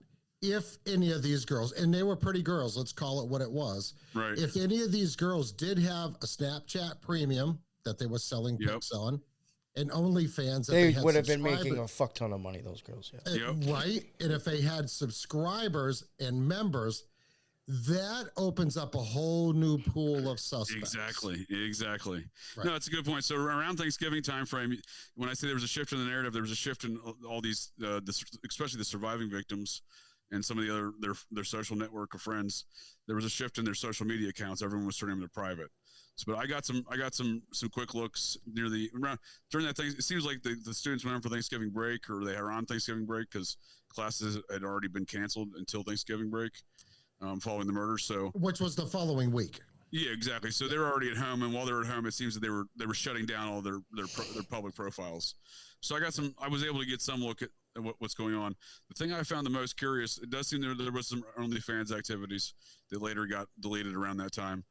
if any of these girls, and they were pretty girls, let's call it what it was, right? If any of these girls did have a Snapchat Premium that they were selling pics on, and OnlyFans, they would have been making a fuck ton of money. Those girls, right? And if they had subscribers and members, that opens up a whole new pool of suspects. Exactly. Right. No, it's a good point. So around Thanksgiving timeframe, when I say there was a shift in the narrative, there was a shift in all these, especially the surviving victims and some of the other their social network of friends. There was a shift in their social media accounts. Everyone was turning them to private. So, but I got some quick looks during that thing. It seems like the students went on for Thanksgiving break, or they are on Thanksgiving break because classes had already been canceled until Thanksgiving break. Following the murder, which was the following week. Yeah, exactly. So they were already at home, and while they were at home, it seems that they were shutting down all their public profiles. So I was able to get some look at what's going on. The thing I found the most curious, it does seem there was some OnlyFans activities that later got deleted around that time,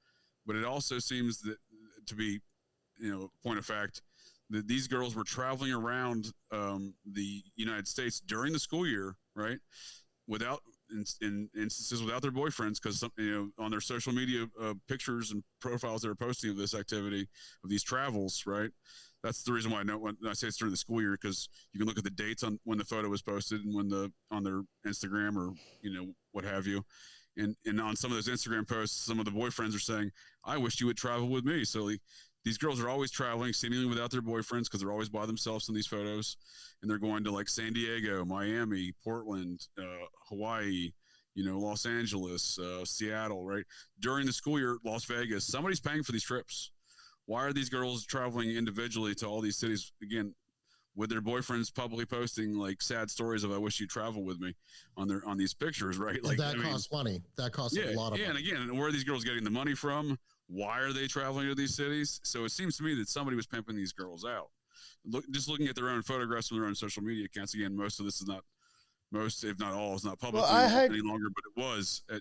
but it also seems that to be, point of fact, that these girls were traveling around the United States during the school year, right, without. In instances without their boyfriends, because on their social media pictures and profiles they're posting of this activity, of these travels, right? That's the reason why I know when I say it's during the school year, because you can look at the dates on when the photo was posted and on their Instagram or what have you, and on some of those Instagram posts, some of the boyfriends are saying, "I wish you would travel with me." So these girls are always traveling, seemingly without their boyfriends, because they're always by themselves in these photos. And they're going to like San Diego, Miami, Portland, Hawaii, Los Angeles, Seattle, right? During the school year, Las Vegas, somebody's paying for these trips. why are these girls traveling individually to all these cities again, with their boyfriends publicly posting like sad stories of "I wish you'd travel with me" on these pictures, right? And Like that costs money. That costs a lot of money. And again, where are these girls getting the money from? Why are they traveling to these cities? So it seems to me that somebody was pimping these girls out. Just looking at their own photographs from their own social media accounts. Again, most of this is not, most if not all, is not publicly any longer, but it was at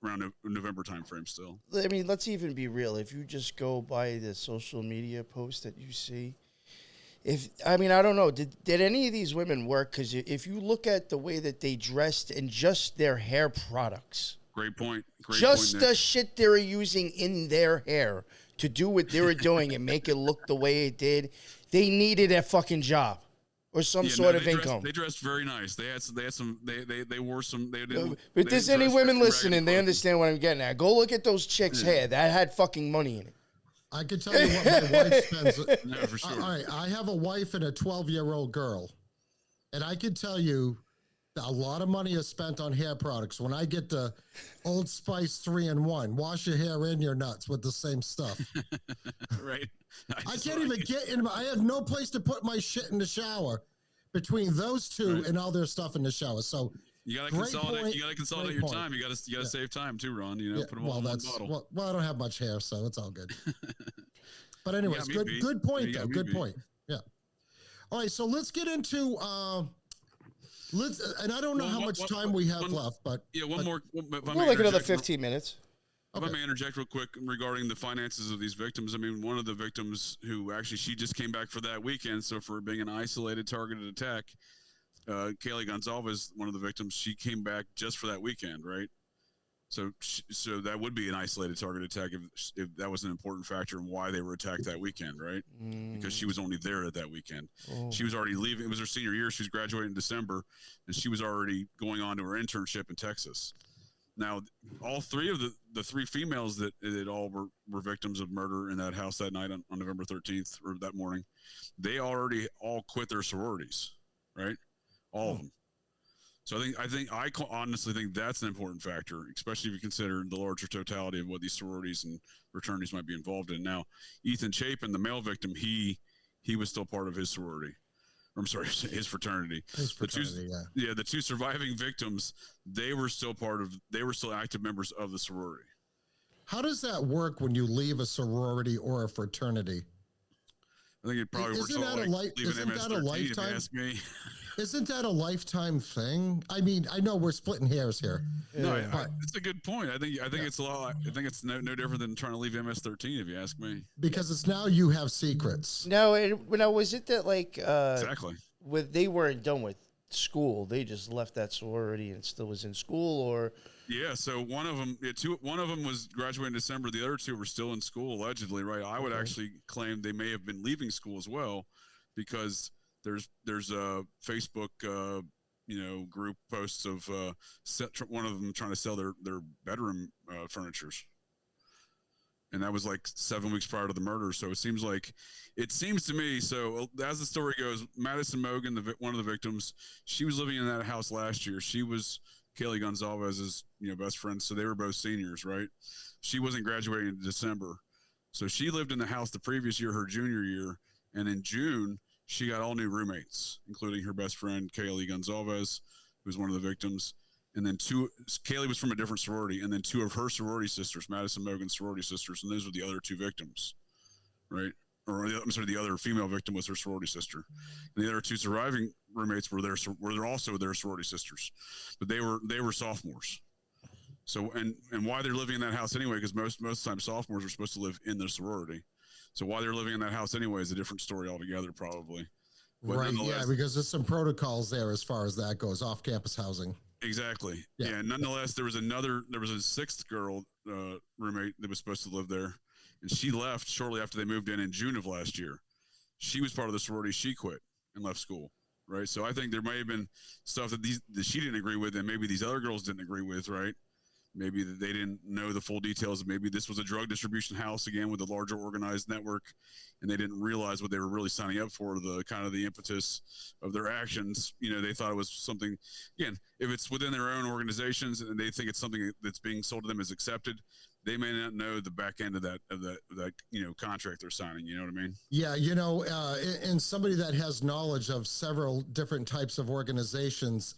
around November timeframe still. I mean, let's even be real. If you just go by the social media post that you see, I don't know, did any of these women work? Because if you look at the way that they dressed and just their hair products. Great point. Just the shit they were using in their hair to do what they were doing and make it look the way it did, they needed a fucking job or some sort of income. They dressed very nice. They wore some. But there's any women listening, they understand what I'm getting at. Go look at those chicks' hair. That had fucking money in it. I can tell you what my wife spends. Yeah, for sure. All right, I have a wife and a 12-year-old girl, and I can tell you a lot of money is spent on hair products. When I get the Old Spice 3-in-1, wash your hair and your nuts with the same stuff. Right. I can't even get in. I have no place to put my shit in the shower between those two and all their stuff in the shower. So you gotta consolidate. You gotta consolidate your time. You gotta save time too, Ron. Put them all in one bottle. Well, I don't have much hair, so it's all good. But anyways, good point though. Good point. Yeah. All right, so let's get into. And I don't know how much time we have left, but one more. We're like another 15 minutes. If I may interject real quick regarding the finances of these victims. I mean, one of the victims who actually, she just came back for that weekend. So for being an isolated targeted attack, Kaylee Gonzalez, one of the victims, she came back just for that weekend, right? So that would be an isolated target attack if that was an important factor in why they were attacked that weekend, right? Because she was only there at that weekend. She was already leaving. It was her senior year. She was graduating in December, and she was already going on to her internship in Texas. Now, all three of the three females that all were victims of murder in that house that night on November 13th, or that morning, they already all quit their sororities, right? All of them. So I honestly think that's an important factor, especially if you consider the larger totality of what these sororities and fraternities might be involved in. Now, Ethan Chapin, the male victim, he was still part of his sorority. I'm sorry, his fraternity. The two surviving victims, they were still active members of the sorority. How does that work when you leave a sorority or a fraternity? I think it probably works out like leaving MS-13, if you ask me. Isn't that a lifetime thing? I mean, I know we're splitting hairs here. No, it's a good point. I think it's a lot. I think it's no different than trying to leave MS-13, if you ask me. Because it's now you have secrets. No, was it that like exactly they weren't done with school? They just left that sorority and still was in school, or so one of them was graduating in December. The other two were still in school allegedly, right? I would actually claim they may have been leaving school as well, because there's a Facebook group posts of one of them trying to sell their bedroom furnitures, and that was like 7 weeks prior to the murder. So it seems to me. So as the story goes, Madison Mogan, one of the victims, she was living in that house last year. She was Kaylee Gonzalez's best friend, so they were both seniors, right? She wasn't graduating in December, so she lived in the house the previous year, her junior year, and in June she got all new roommates, including her best friend, Kaylee Gonzalez, who was one of the victims. And then Kaylee was from a different sorority, and then two of her sorority sisters, Madison Mogan's sorority sisters, and those were the other two victims, right? Or I'm sorry, the other female victim was her sorority sister. And the other two surviving roommates were also their sorority sisters, but they were sophomores. So, and why they're living in that house anyway, because most of the time sophomores are supposed to live in their sorority. So why they're living in that house anyway is a different story altogether, probably. But right, yeah, because there's some protocols there as far as that goes, off-campus housing. Exactly. Yeah. Nonetheless, there was a sixth girl roommate that was supposed to live there, and she left shortly after they moved in June of last year. She was part of the sorority. She quit and left school, right? So I think there may have been stuff that she didn't agree with, and maybe these other girls didn't agree with, right? Maybe they didn't know the full details. Maybe this was a drug distribution house again with a larger organized network, and they didn't realize what they were really signing up for. The kind of the impetus of their actions. They thought it was something. Again, if it's within their own organizations and they think it's something that's being sold to them as accepted, they may not know the back end of that contract they're signing. You know what I mean? Yeah, and somebody that has knowledge of several different types of organizations,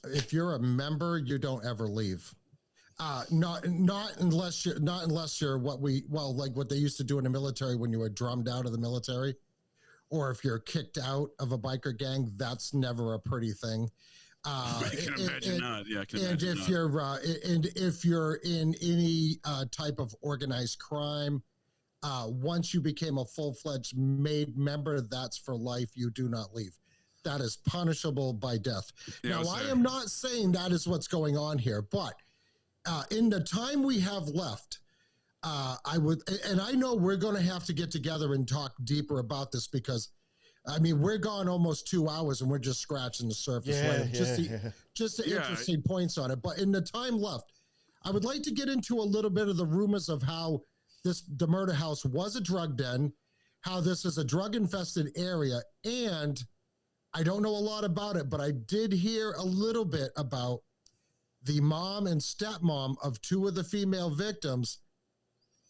if you're a member, you don't ever leave. Not unless you're like what they used to do in the military when you were drummed out of the military, or if you're kicked out of a biker gang, that's never a pretty thing. I can imagine not. Yeah, I can imagine if not. if you're in any type of organized crime, once you became a full-fledged made member, that's for life. You do not leave. That is punishable by death. Yeah, now, I am not saying that is what's going on here, but in the time we have left, I would, and I know we're going to have to get together and talk deeper about this because, I mean, we're gone almost 2 hours and we're just scratching the surface, right? Just the interesting points on it. But in the time left, I would like to get into a little bit of the rumors of how the murder house was a drug den, how this is a drug-infested area, and I don't know a lot about it, but I did hear a little bit about the mom and stepmom of 2 of the female victims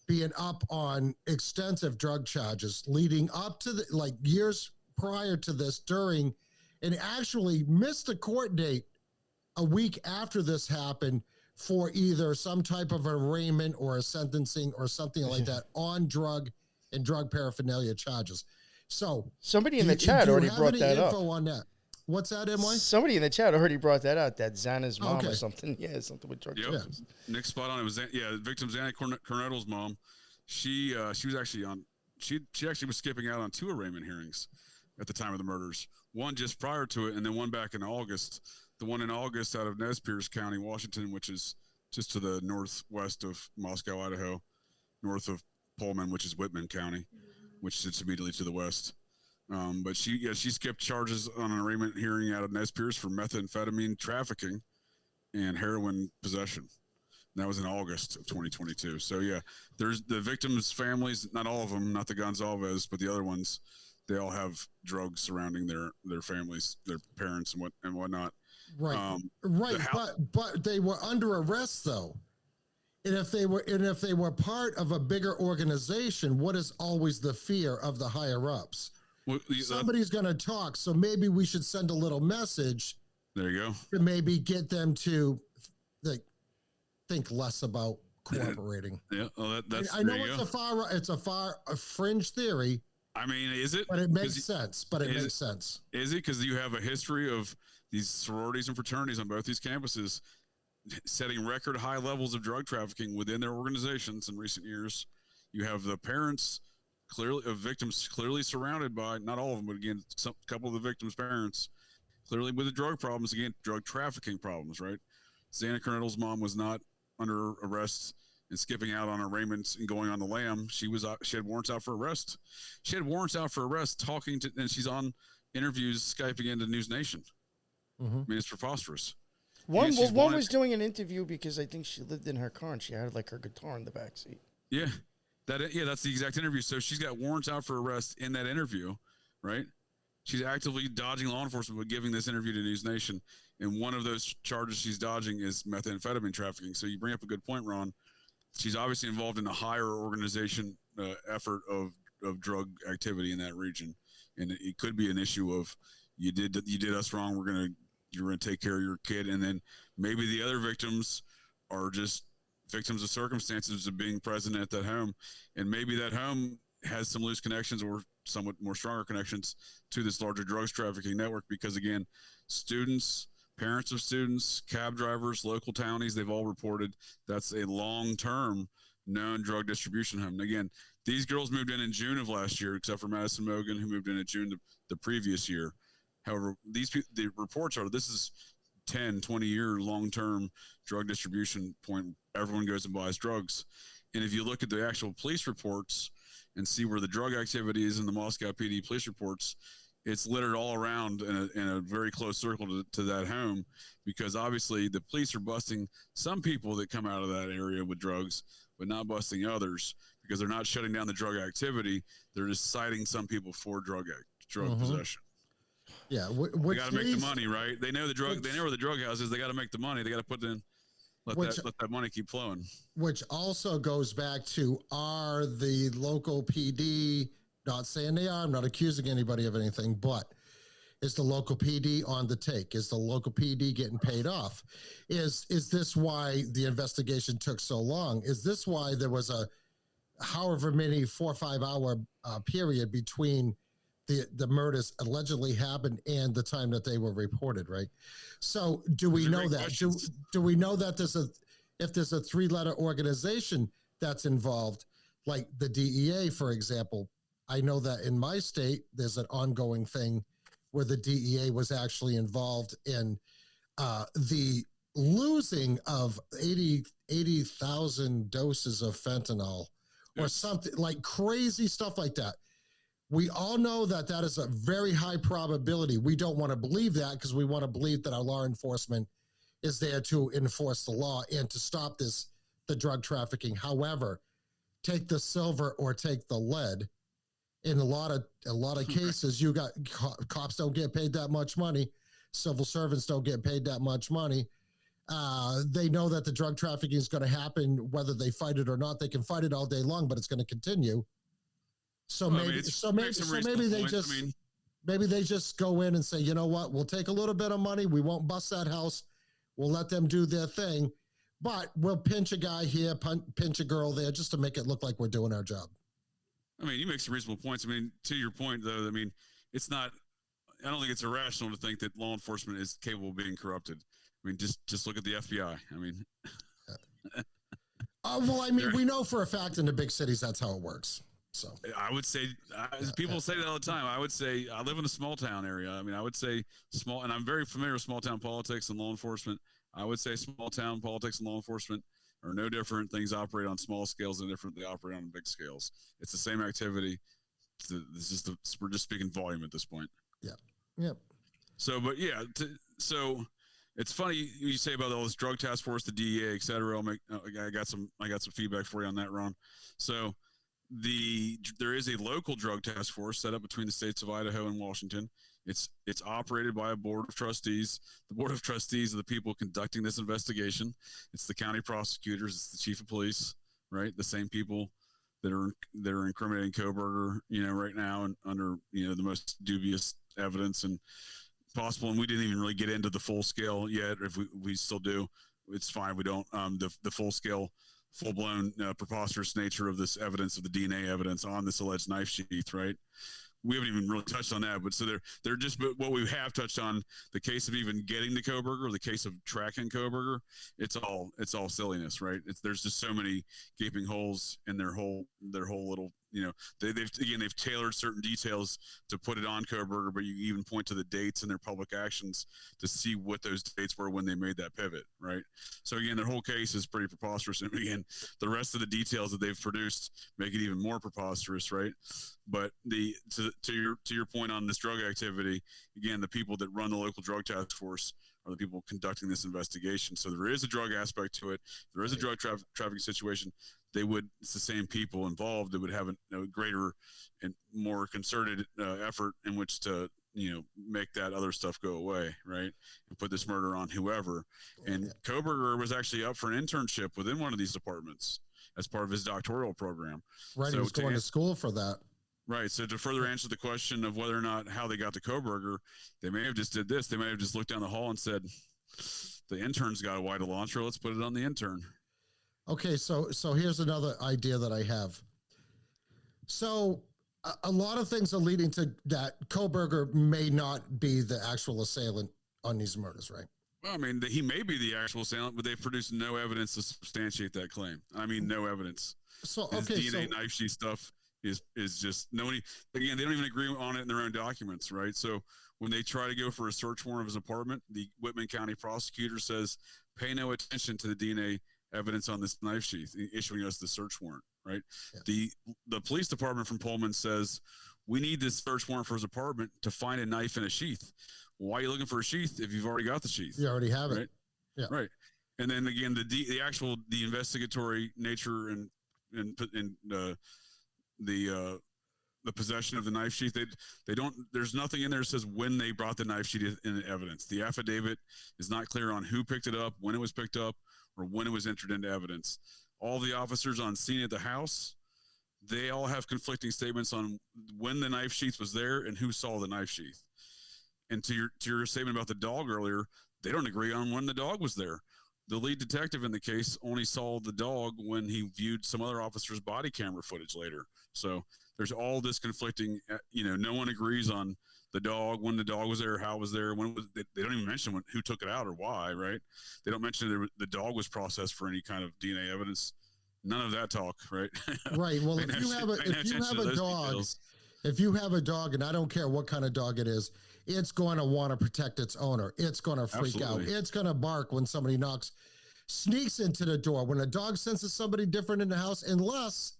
being up on extensive drug charges leading up to years prior to this, during, and actually missed a court date a week after this happened for either some type of arraignment or a sentencing or something like that on drug and drug paraphernalia charges. So somebody in the chat already brought that up. Info on that? What's that, NY? Somebody in the chat already brought that out. That Xana's mom or something. Yeah, something with drug charges. Nick spot on. It was the victim Xana Cornetto's mom. She was actually on. She actually was skipping out on 2 arraignment hearings at the time of the murders. One just prior to it, and then one back in August. The one in August out of Nez Perce County, Washington, which is just to the northwest of Moscow, Idaho, north of Pullman, which is Whitman County, which sits immediately to the west. But she skipped charges on an arraignment hearing out of Nez Perce for methamphetamine trafficking and heroin possession. And that was in August of 2022. So yeah, there's the victims' families, not all of them, not the Gonzalez, but the other ones, they all have drugs surrounding their families, their parents and whatnot. Right. But they were under arrest though. And if they were part of a bigger organization, what is always the fear of the higher ups? Well, somebody's going to talk, so maybe we should send a little message. There you go. To maybe get them to think less about cooperating. Yeah, well, that's. I know it's a far fringe theory. I mean, is it? But it makes sense. Makes sense. Is it because you have a history of these sororities and fraternities on both these campuses setting record high levels of drug trafficking within their organizations in recent years? You have the parents of victims clearly surrounded by, not all of them, but again, a couple of the victims' parents clearly with the drug problems, again, drug trafficking problems, right? Xana Cornetto's mom was not under arrest and skipping out on arraignments and going on the lam. She had warrants out for arrest. She had warrants out for arrest and she's on interviews, Skyping into News Nation. Mm-hmm. I mean, it's preposterous. One was doing an interview because I think she lived in her car and she had her guitar in the backseat. Yeah. That's the exact interview. So she's got warrants out for arrest in that interview, right? She's actively dodging law enforcement by giving this interview to News Nation. And one of those charges she's dodging is methamphetamine trafficking. So you bring up a good point, Ron. She's obviously involved in a higher organization effort of drug activity in that region. And it could be an issue of you did us wrong. You're gonna take care of your kid. And then maybe the other victims are just victims of circumstances of being present at that home. And maybe that home has some loose connections or somewhat more stronger connections to this larger drugs trafficking network. Because again, students, parents of students, cab drivers, local townies, they've all reported that's a long-term known drug distribution home. And again, these girls moved in June of last year, except for Madison Mogan, who moved in June the previous year. However, the reports are this is 10, 20-year long-term drug distribution point. Everyone goes and buys drugs. And if you look at the actual police reports and see where the drug activity is in the Moscow PD police reports, it's littered all around in a very close circle to that home, because obviously the police are busting some people that come out of that area with drugs, but not busting others, because they're not shutting down the drug activity. They're just citing some people for drug possession. Yeah, they got to make the money, right? They know they know where the drug house is. They got to make the money. They got to put in. Let that money keep flowing. Which also goes back to, are the local PD, not saying they are, I'm not accusing anybody of anything, but is the local PD on the take? Is the local PD getting paid off? Is this why the investigation took so long? Is this why there was a however many 4 or 5 hour period between the murders allegedly happened and the time that they were reported, right? So do we know that? Do we know that if there's a 3-letter organization that's involved, like the DEA, for example? I know that in my state, there's an ongoing thing where the DEA was actually involved in the losing of 80,000 doses of fentanyl or something, like crazy stuff like that. We all know that is a very high probability. We don't want to believe that, because we want to believe that our law enforcement is there to enforce the law and to stop the drug trafficking. However, take the silver or take the lead. In a lot of cases, you got cops don't get paid that much money. Civil servants don't get paid that much money. They know that the drug trafficking is going to happen, whether they fight it or not. They can fight it all day long, but it's going to continue. So maybe they just go in and say, you know what, we'll take a little bit of money. We won't bust that house. We'll let them do their thing, but we'll pinch a guy here, pinch a girl there, just to make it look like we're doing our job. I mean, you make some reasonable points. I mean, to your point, though, I mean, it's not. I don't think it's irrational to think that law enforcement is capable of being corrupted. I mean, just look at the FBI. I mean, well, I mean, we know for a fact in the big cities that's how it works. So I would say, people say that all the time. I would say, I live in a small town area. I mean, I would say small, and I'm very familiar with small town politics and law enforcement. I would say small town politics and law enforcement are no different. Things operate on small scales and different. They operate on big scales. It's the same activity. We're just speaking volume at this point. Yeah. Yep. So, but yeah, so it's funny you say about all this drug task force, the DEA, et cetera. I got some feedback for you on that, Ron. So there is a local drug task force set up between the states of Idaho and Washington. It's operated by a board of trustees. The board of trustees are the people conducting this investigation. It's the county prosecutors. It's the chief of police, right? The same people that are incriminating Kohberger, right now, and under, the most dubious evidence and possible. And we didn't even really get into the full scale yet. If we still do, it's fine. We don't, the full scale, full-blown preposterous nature of this evidence, of the DNA evidence on this alleged knife sheath, right? We haven't even really touched on that, but so they're just, but what we have touched on, the case of even getting to Kohberger, or the case of tracking Kohberger, it's all silliness, right? There's just so many gaping holes in their whole little, they've tailored certain details to put it on Kohberger, but you even point to the dates in their public actions to see what those dates were when they made that pivot, right? So again, their whole case is pretty preposterous, and again, the rest of the details that they've produced make it even more preposterous, right? But to your point on this drug activity, again, the people that run the local drug task force are the people conducting this investigation. So there is a drug aspect to it. There is a drug trafficking situation. It's the same people involved that would have a greater and more concerted effort in which to, make that other stuff go away, right? And put this murder on whoever. And Kohberger was actually up for an internship within one of these departments as part of his doctoral program. Right, so he was going to school for that. Right. So to further answer the question of whether or not how they got to Kohberger, they may have just did this. They may have just looked down the hall and said, the intern's got a wide launcher. Let's put it on the intern. Okay. So here's another idea that I have. So a lot of things are leading to that Kohberger may not be the actual assailant on these murders, right? Well, I mean, he may be the actual assailant, but they've produced no evidence to substantiate that claim. I mean, no evidence. So, his DNA knife sheath stuff is just nobody. Again, they don't even agree on it in their own documents, right? So when they try to go for a search warrant of his apartment, the Whitman County prosecutor says, "Pay no attention to the DNA evidence on this knife sheath," issuing us the search warrant, right? Yeah. The police department from Pullman says, we need this search warrant for his apartment to find a knife in a sheath. Why are you looking for a sheath if you've already got the sheath? You already have right? it. Yeah. Right. And then again, the investigatory nature and the possession of the knife sheath, they don't, there's nothing in there that says when they brought the knife sheath in evidence. The affidavit is not clear on who picked it up, when it was picked up, or when it was entered into evidence. All the officers on scene at the house, they all have conflicting statements on when the knife sheath was there and who saw the knife sheath. And to your statement about the dog earlier, they don't agree on when the dog was there. The lead detective in the case only saw the dog when he viewed some other officer's body camera footage later. So there's all this conflicting, no one agrees on the dog, when the dog was there, how it was there, when it was, they don't even mention who took it out or why, right? They don't mention the dog was processed for any kind of DNA evidence. None of that talk, right? Right. Well, if you have a dog, and I don't care what kind of dog it is, it's going to want to protect its owner. It's going to freak out. It's going to bark when somebody sneaks into the door. When a dog senses somebody different in the house, unless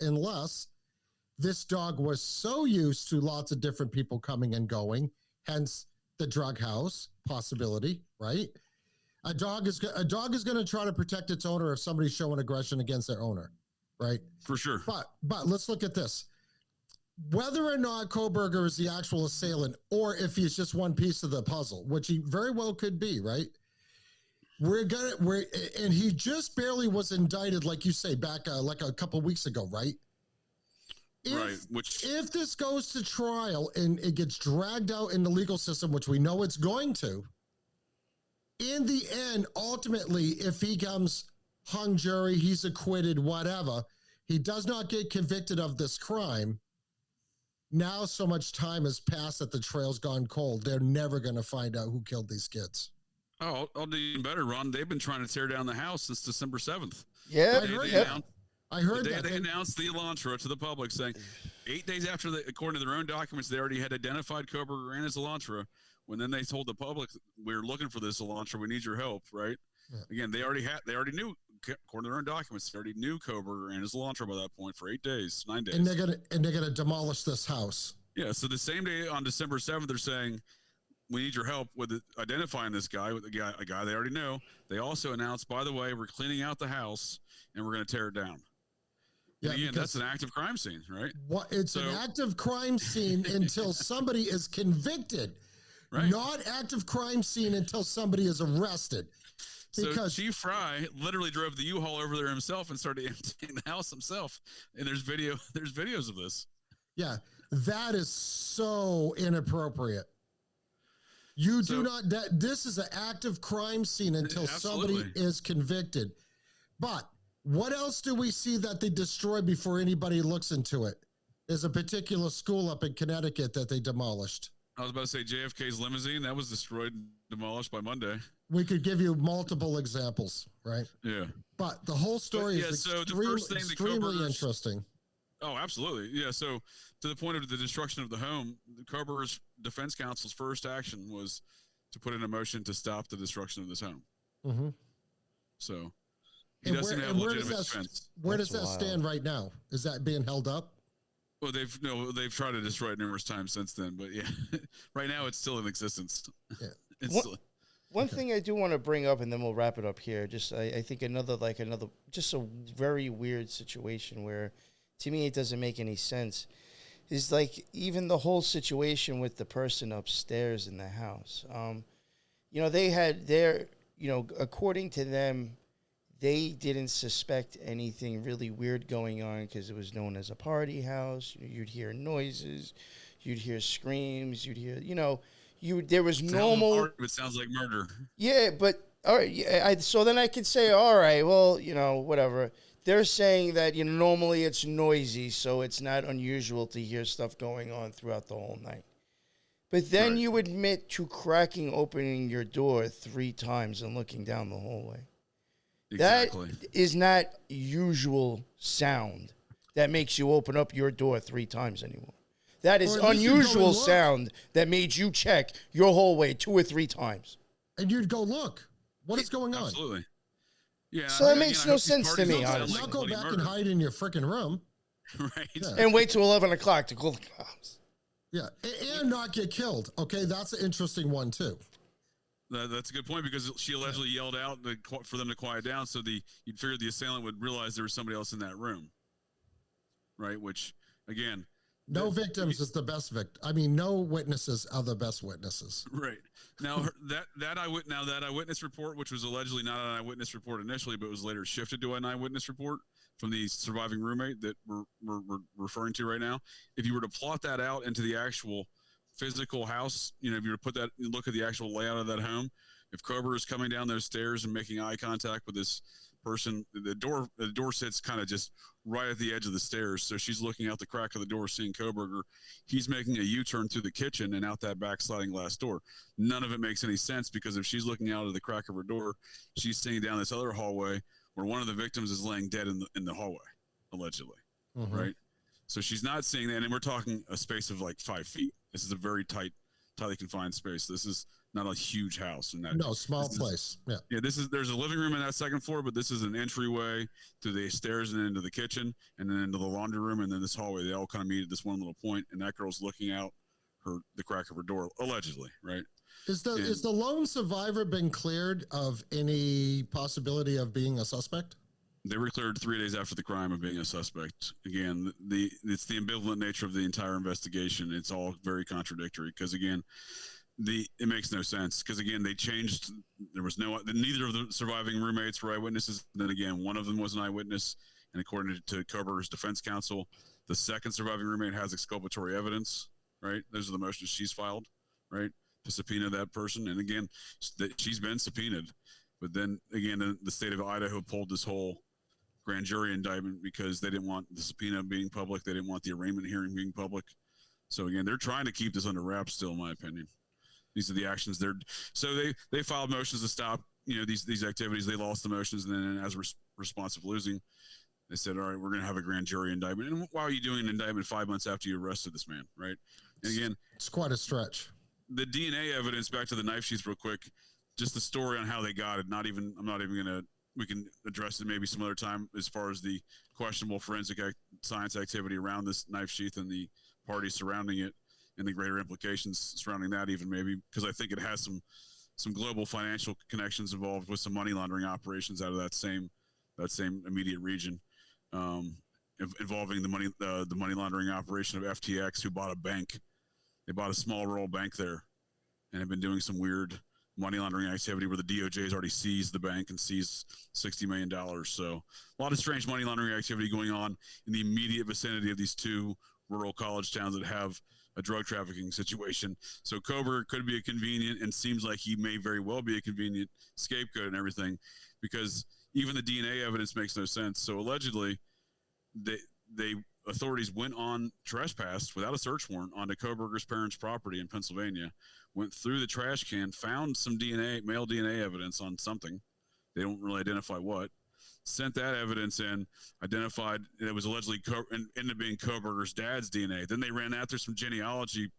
this dog was so used to lots of different people coming and going, hence the drug house possibility, right? A dog is going to try to protect its owner if somebody's showing aggression against their owner, right? For sure. But let's look at this. Whether or not Kohberger is the actual assailant, or if he's just one piece of the puzzle, which he very well could be, right? And he just barely was indicted, like you say, back like a couple weeks ago, right? If this goes to trial and it gets dragged out in the legal system, which we know it's going to, in the end, ultimately, if he comes hung jury, he's acquitted, whatever, he does not get convicted of this crime. Now so much time has passed that the trail's gone cold. They're never going to find out who killed these kids. Oh, I'll do even better, Ron. They've been trying to tear down the house since December 7th. Yeah, I heard that. They announced the Elantra to the public, saying 8 days after, according to their own documents, they already had identified Kohberger and his Elantra. When then they told the public, we're looking for this Elantra, we need your help, right? Yeah. Again, they already knew, according to their own documents, they already knew Kohberger and his Elantra by that point for 9 days. And they're gonna demolish this house. Yeah. So the same day on December 7th, they're saying, we need your help with identifying this guy, a guy they already know. They also announced, by the way, we're cleaning out the house and we're going to tear it down. Yeah, again, that's an active crime scene, right? It's an active crime scene until somebody is convicted. Right. Not active crime scene until somebody is arrested. Because Chief Fry literally drove the U-Haul over there himself and started emptying the house himself. And there's videos of this. Yeah, that is so inappropriate. This is an active crime scene until somebody is convicted. But what else do we see that they destroy before anybody looks into it? There's a particular school up in Connecticut that they demolished. I was about to say JFK's limousine, that was destroyed and demolished by Monday. We could give you multiple examples, right? Yeah. But the whole story is extremely interesting. Oh, absolutely. Yeah, so to the point of the destruction of the home, the Kohberger's defense counsel's first action was to put in a motion to stop the destruction of this home. Mm-hmm. So he doesn't have legitimate defense. Where does that stand right now? Is that being held up? Well, they've tried to destroy it numerous times since then, but yeah, right now it's still in existence. Yeah. One thing I do want to bring up, and then we'll wrap it up here. Just I think another just a very weird situation where, to me, it doesn't make any sense. Is like even the whole situation with the person upstairs in the house. They had according to them, they didn't suspect anything really weird going on because it was known as a party house. You'd hear noises, you'd hear screams, you'd hear, there was normal. It sounds like murder. Yeah, but all right. Yeah, so then I could say, all right, well, whatever. They're saying that normally it's noisy, so it's not unusual to hear stuff going on throughout the whole night. But then you admit to opening your door 3 times and looking down the hallway. Exactly. That is not usual sound that makes you open up your door 3 times anymore. That is unusual sound that made you check your hallway 2 or 3 times. And you'd go, look, what is going on? Absolutely. Yeah. So that makes no sense to me, honestly. Not go back and hide in your freaking room. Right. Yeah. And wait till 11 o'clock to call the cops. Yeah, and not get killed. Okay, that's an interesting one too. That's a good point because she allegedly yelled out for them to quiet down, so you'd figure the assailant would realize there was somebody else in that room, right? Which again, no victims is the best victim. I mean, no witnesses are the best witnesses. Right. Now that eyewitness report, which was allegedly not an eyewitness report initially, but was later shifted to an eyewitness report from the surviving roommate that we're referring to right now. If you were to plot that out into the actual physical house, if you were to put that, look at the actual layout of that home, if Kohberger is coming down those stairs and making eye contact with this person, the door sits kind of just right at the edge of the stairs, so she's looking out the crack of the door, seeing Kohberger. He's making a U-turn through the kitchen and out that back sliding glass door. None of it makes any sense because if she's looking out of the crack of her door, she's seeing down this other hallway where one of the victims is laying dead in the hallway, allegedly, right? So she's not seeing that, and we're talking a space of like 5 feet. This is a very tightly confined space. This is not a huge house. Small place. There's a living room in that second floor, but this is an entryway to the stairs and into the kitchen and then into the laundry room and then this hallway. They all kind of meet at this one little point, and that girl's looking out the crack of her door, allegedly, right? Is the lone survivor been cleared of any possibility of being a suspect? They were cleared 3 days after the crime of being a suspect. Again, it's the ambivalent nature of the entire investigation. It's all very contradictory because, again, it makes no sense because, again, they changed. There was neither of the surviving roommates were eyewitnesses. And then again, one of them was an eyewitness. And according to Kohberger's defense counsel, the second surviving roommate has exculpatory evidence, right? Those are the motions she's filed, right, to subpoena that person. And again, she's been subpoenaed. But then again, the state of Idaho pulled this whole grand jury indictment because they didn't want the subpoena being public. They didn't want the arraignment hearing being public. So again, they're trying to keep this under wraps still, in my opinion. These are the actions they filed motions to stop, these activities. They lost the motions. And then as a response of losing, they said, all right, we're going to have a grand jury indictment. And why are you doing an indictment 5 months after you arrested this man? Right. And again, it's quite a stretch. The DNA evidence, back to the knife sheath real quick, just the story on how they got it. I'm not even going to, we can address it maybe some other time as far as the questionable forensic science activity around this knife sheath and the parties surrounding it and the greater implications surrounding that, even maybe because I think it has some global financial connections involved with some money laundering operations out of that same immediate region, involving the money laundering operation of FTX, who bought a bank. They bought a small rural bank there and have been doing some weird money laundering activity where the DOJ has already seized the bank and seized $60 million. So a lot of strange money laundering activity going on in the immediate vicinity of these two rural college towns that have a drug trafficking situation. So Kohberger could be a convenient, and seems like he may very well be a convenient scapegoat and everything, because even the DNA evidence makes no sense. So allegedly, they authorities went on trespass without a search warrant onto Kohberger's parents' property in Pennsylvania, went through the trash can, found some male DNA evidence on something. They don't really identify what. Sent that evidence in, identified it was allegedly ended up being Kohberger's dad's DNA. Then they ran that through some genealogy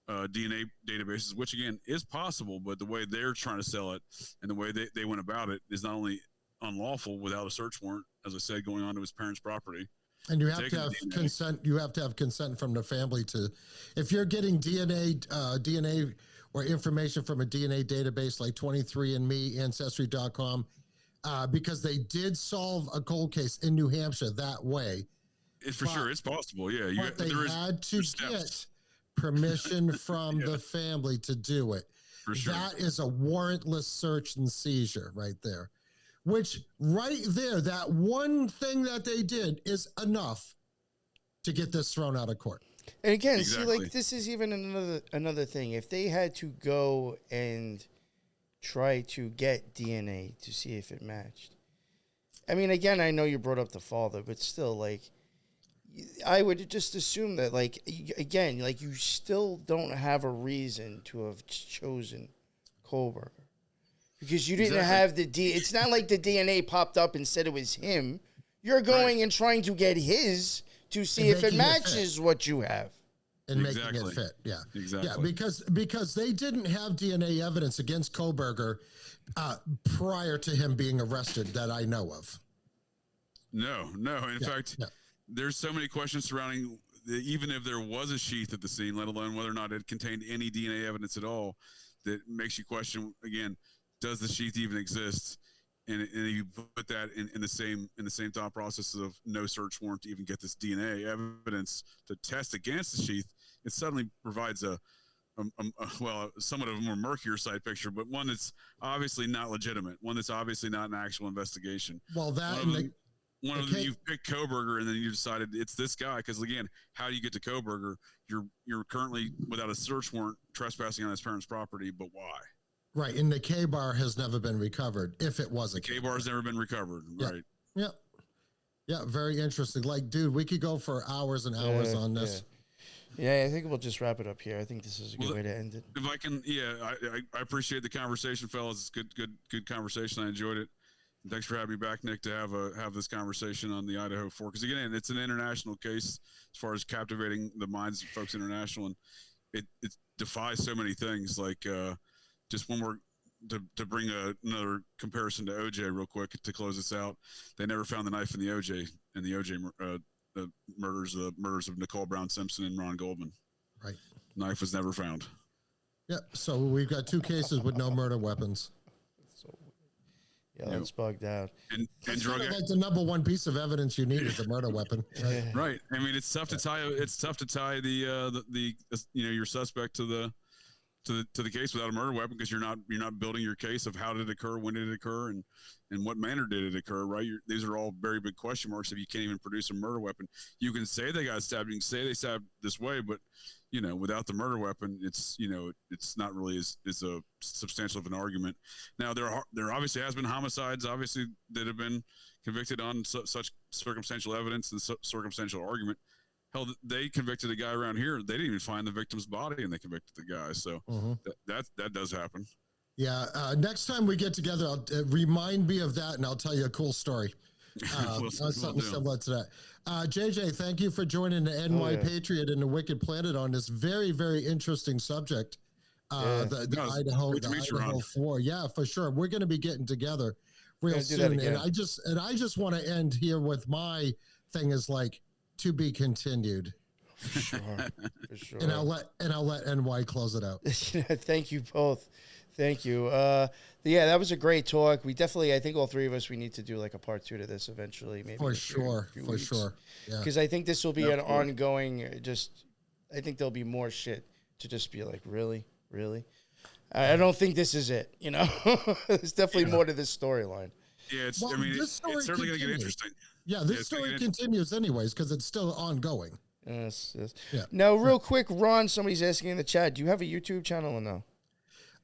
DNA databases, which again is possible, but the way they're trying to sell it and the way they went about it is not only unlawful without a search warrant, as I said, going onto his parents' property. And you have to have consent. You have to have consent from the family if you're getting DNA or information from a DNA database like 23andMe, Ancestry.com, because they did solve a cold case in New Hampshire that way. Sure, it's possible. Yeah, they had to get permission from the family to do it. For sure. That is a warrantless search and seizure right there. Which right there, that one thing that they did is enough to get this thrown out of court. And again, see, like, this is even another thing. If they had to go and try to get DNA to see if it matched. I mean, again, I know you brought up the father, but still, like, I would just assume that, like, again, like, you still don't have a reason to have chosen Kohberger. Because you didn't have the DNA. It's not like the DNA popped up and said it was him. You're going and trying to get his to see if it matches what you have. And making it fit, yeah. Exactly. Yeah, because they didn't have DNA evidence against Kohberger prior to him being arrested that I know of. No. In fact, there's so many questions surrounding even if there was a sheath at the scene, let alone whether or not it contained any DNA evidence at all, that makes you question again: does the sheath even exist? And you put that in the same thought process of no search warrant to even get this DNA evidence to test against the sheath. It suddenly provides somewhat of a more murkier side picture, but one that's obviously not legitimate, one that's obviously not an actual investigation. Well, that one of them, you've picked Kohberger, and then you decided it's this guy because again, how do you get to Kohberger? You're currently without a search warrant trespassing on his parents' property, but why? Right, and the K bar has never been recovered. If it was a K bar has never been recovered, right? Yeah, very interesting. Like, dude, we could go for hours and hours on this. Yeah, I think we'll just wrap it up here. I think this is a good way to end it. If I can, I appreciate the conversation, fellas. It's good conversation. I enjoyed it. And thanks for having me back, Nick, to have this conversation on the Idaho 4. Because again, it's an international case as far as captivating the minds of folks international, and it defies so many things. Like just one more to bring another comparison to OJ real quick to close this out. They never found the knife in the OJ the murders of Nicole Brown Simpson and Ron Goldman. Right. Knife was never found. Yeah. So we've got 2 cases with no murder weapons. It's bugged out. And drug like the number one piece of evidence you need is a murder weapon. Right. Right. I mean, it's tough to tie. It's tough to tie the your suspect to the case without a murder weapon because you're not building your case of how did it occur, when did it occur, and what manner did it occur. Right. These are all very big question marks if you can't even produce a murder weapon. You can say they got stabbed. You can say they stabbed this way, but without the murder weapon, it's not really as a substantial of an argument. Now there obviously has been homicides, obviously, that have been convicted on such circumstantial evidence and circumstantial argument. Hell, they convicted a guy around here. They didn't even find the victim's body, and they convicted the guy. So that does happen. Yeah. Next time we get together, remind me of that, and I'll tell you a cool story. Something similar to that. JJ, thank you for joining the NY Patriot and the Wicked Planet on this very, very interesting subject. The Idaho 4. Yeah, for sure. We're going to be getting together real soon. And I just want to end here with my thing is like to be continued. For sure. And I'll let NY close it out. Thank you both. Thank you. That was a great talk. We definitely, I think all 3 of us, we need to do like a part 2 to this eventually. Maybe for sure. Yeah. Because I think this will be an ongoing, I think there'll be more shit to just be like, really? I don't think this is it, There's definitely more to this storyline. Yeah, it's certainly going to get interesting. Yeah, this story continues anyways because it's still ongoing. Yes. Yeah. Now, real quick, Ron, somebody's asking in the chat, do you have a YouTube channel or no?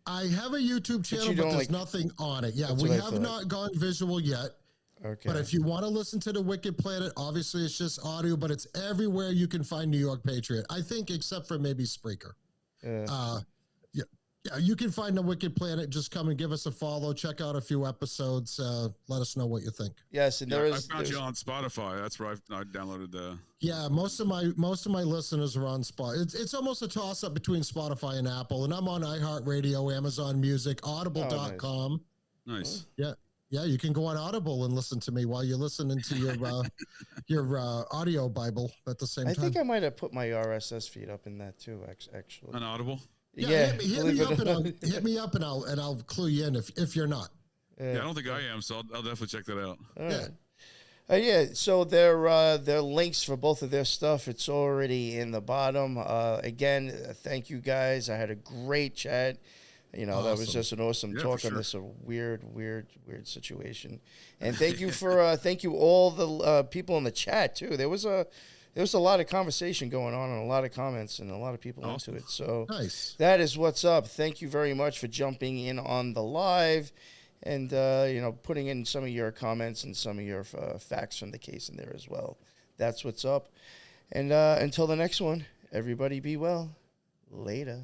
I have a YouTube channel, but there's nothing on it. Yeah, we have not gone visual yet. Okay. But if you want to listen to the Wicked Planet, obviously it's just audio, but it's everywhere you can find New York Patriot. I think except for maybe Spreaker. Yeah, you can find the Wicked Planet. Just come and give us a follow. Check out a few episodes. Let us know what you think. Yes, and I found you on Spotify. That's where I downloaded the. Yeah, most of my listeners are on Spotify. It's almost a toss up between Spotify and Apple, and I'm on iHeartRadio, Amazon Music, Audible.com. Nice. Yeah, you can go on Audible and listen to me while you're listening to your audio Bible at the same time. I think I might have put my RSS feed up in that too. Actually, on Audible. Yeah, hit me up and I'll clue you in if you're not. Yeah, I don't think I am, so I'll definitely check that out. Yeah. So their links for both of their stuff, it's already in the bottom. Again, thank you guys. I had a great chat. Awesome. That was just an awesome talk on this weird situation. And thank you for thank you all the people in the chat too. There was a lot of conversation going on and a lot of comments and a lot of people into it. So nice. That is what's up. Thank you very much for jumping in on the live and, putting in some of your comments and some of your facts from the case in there as well. That's what's up. And until the next one, everybody be well. Later.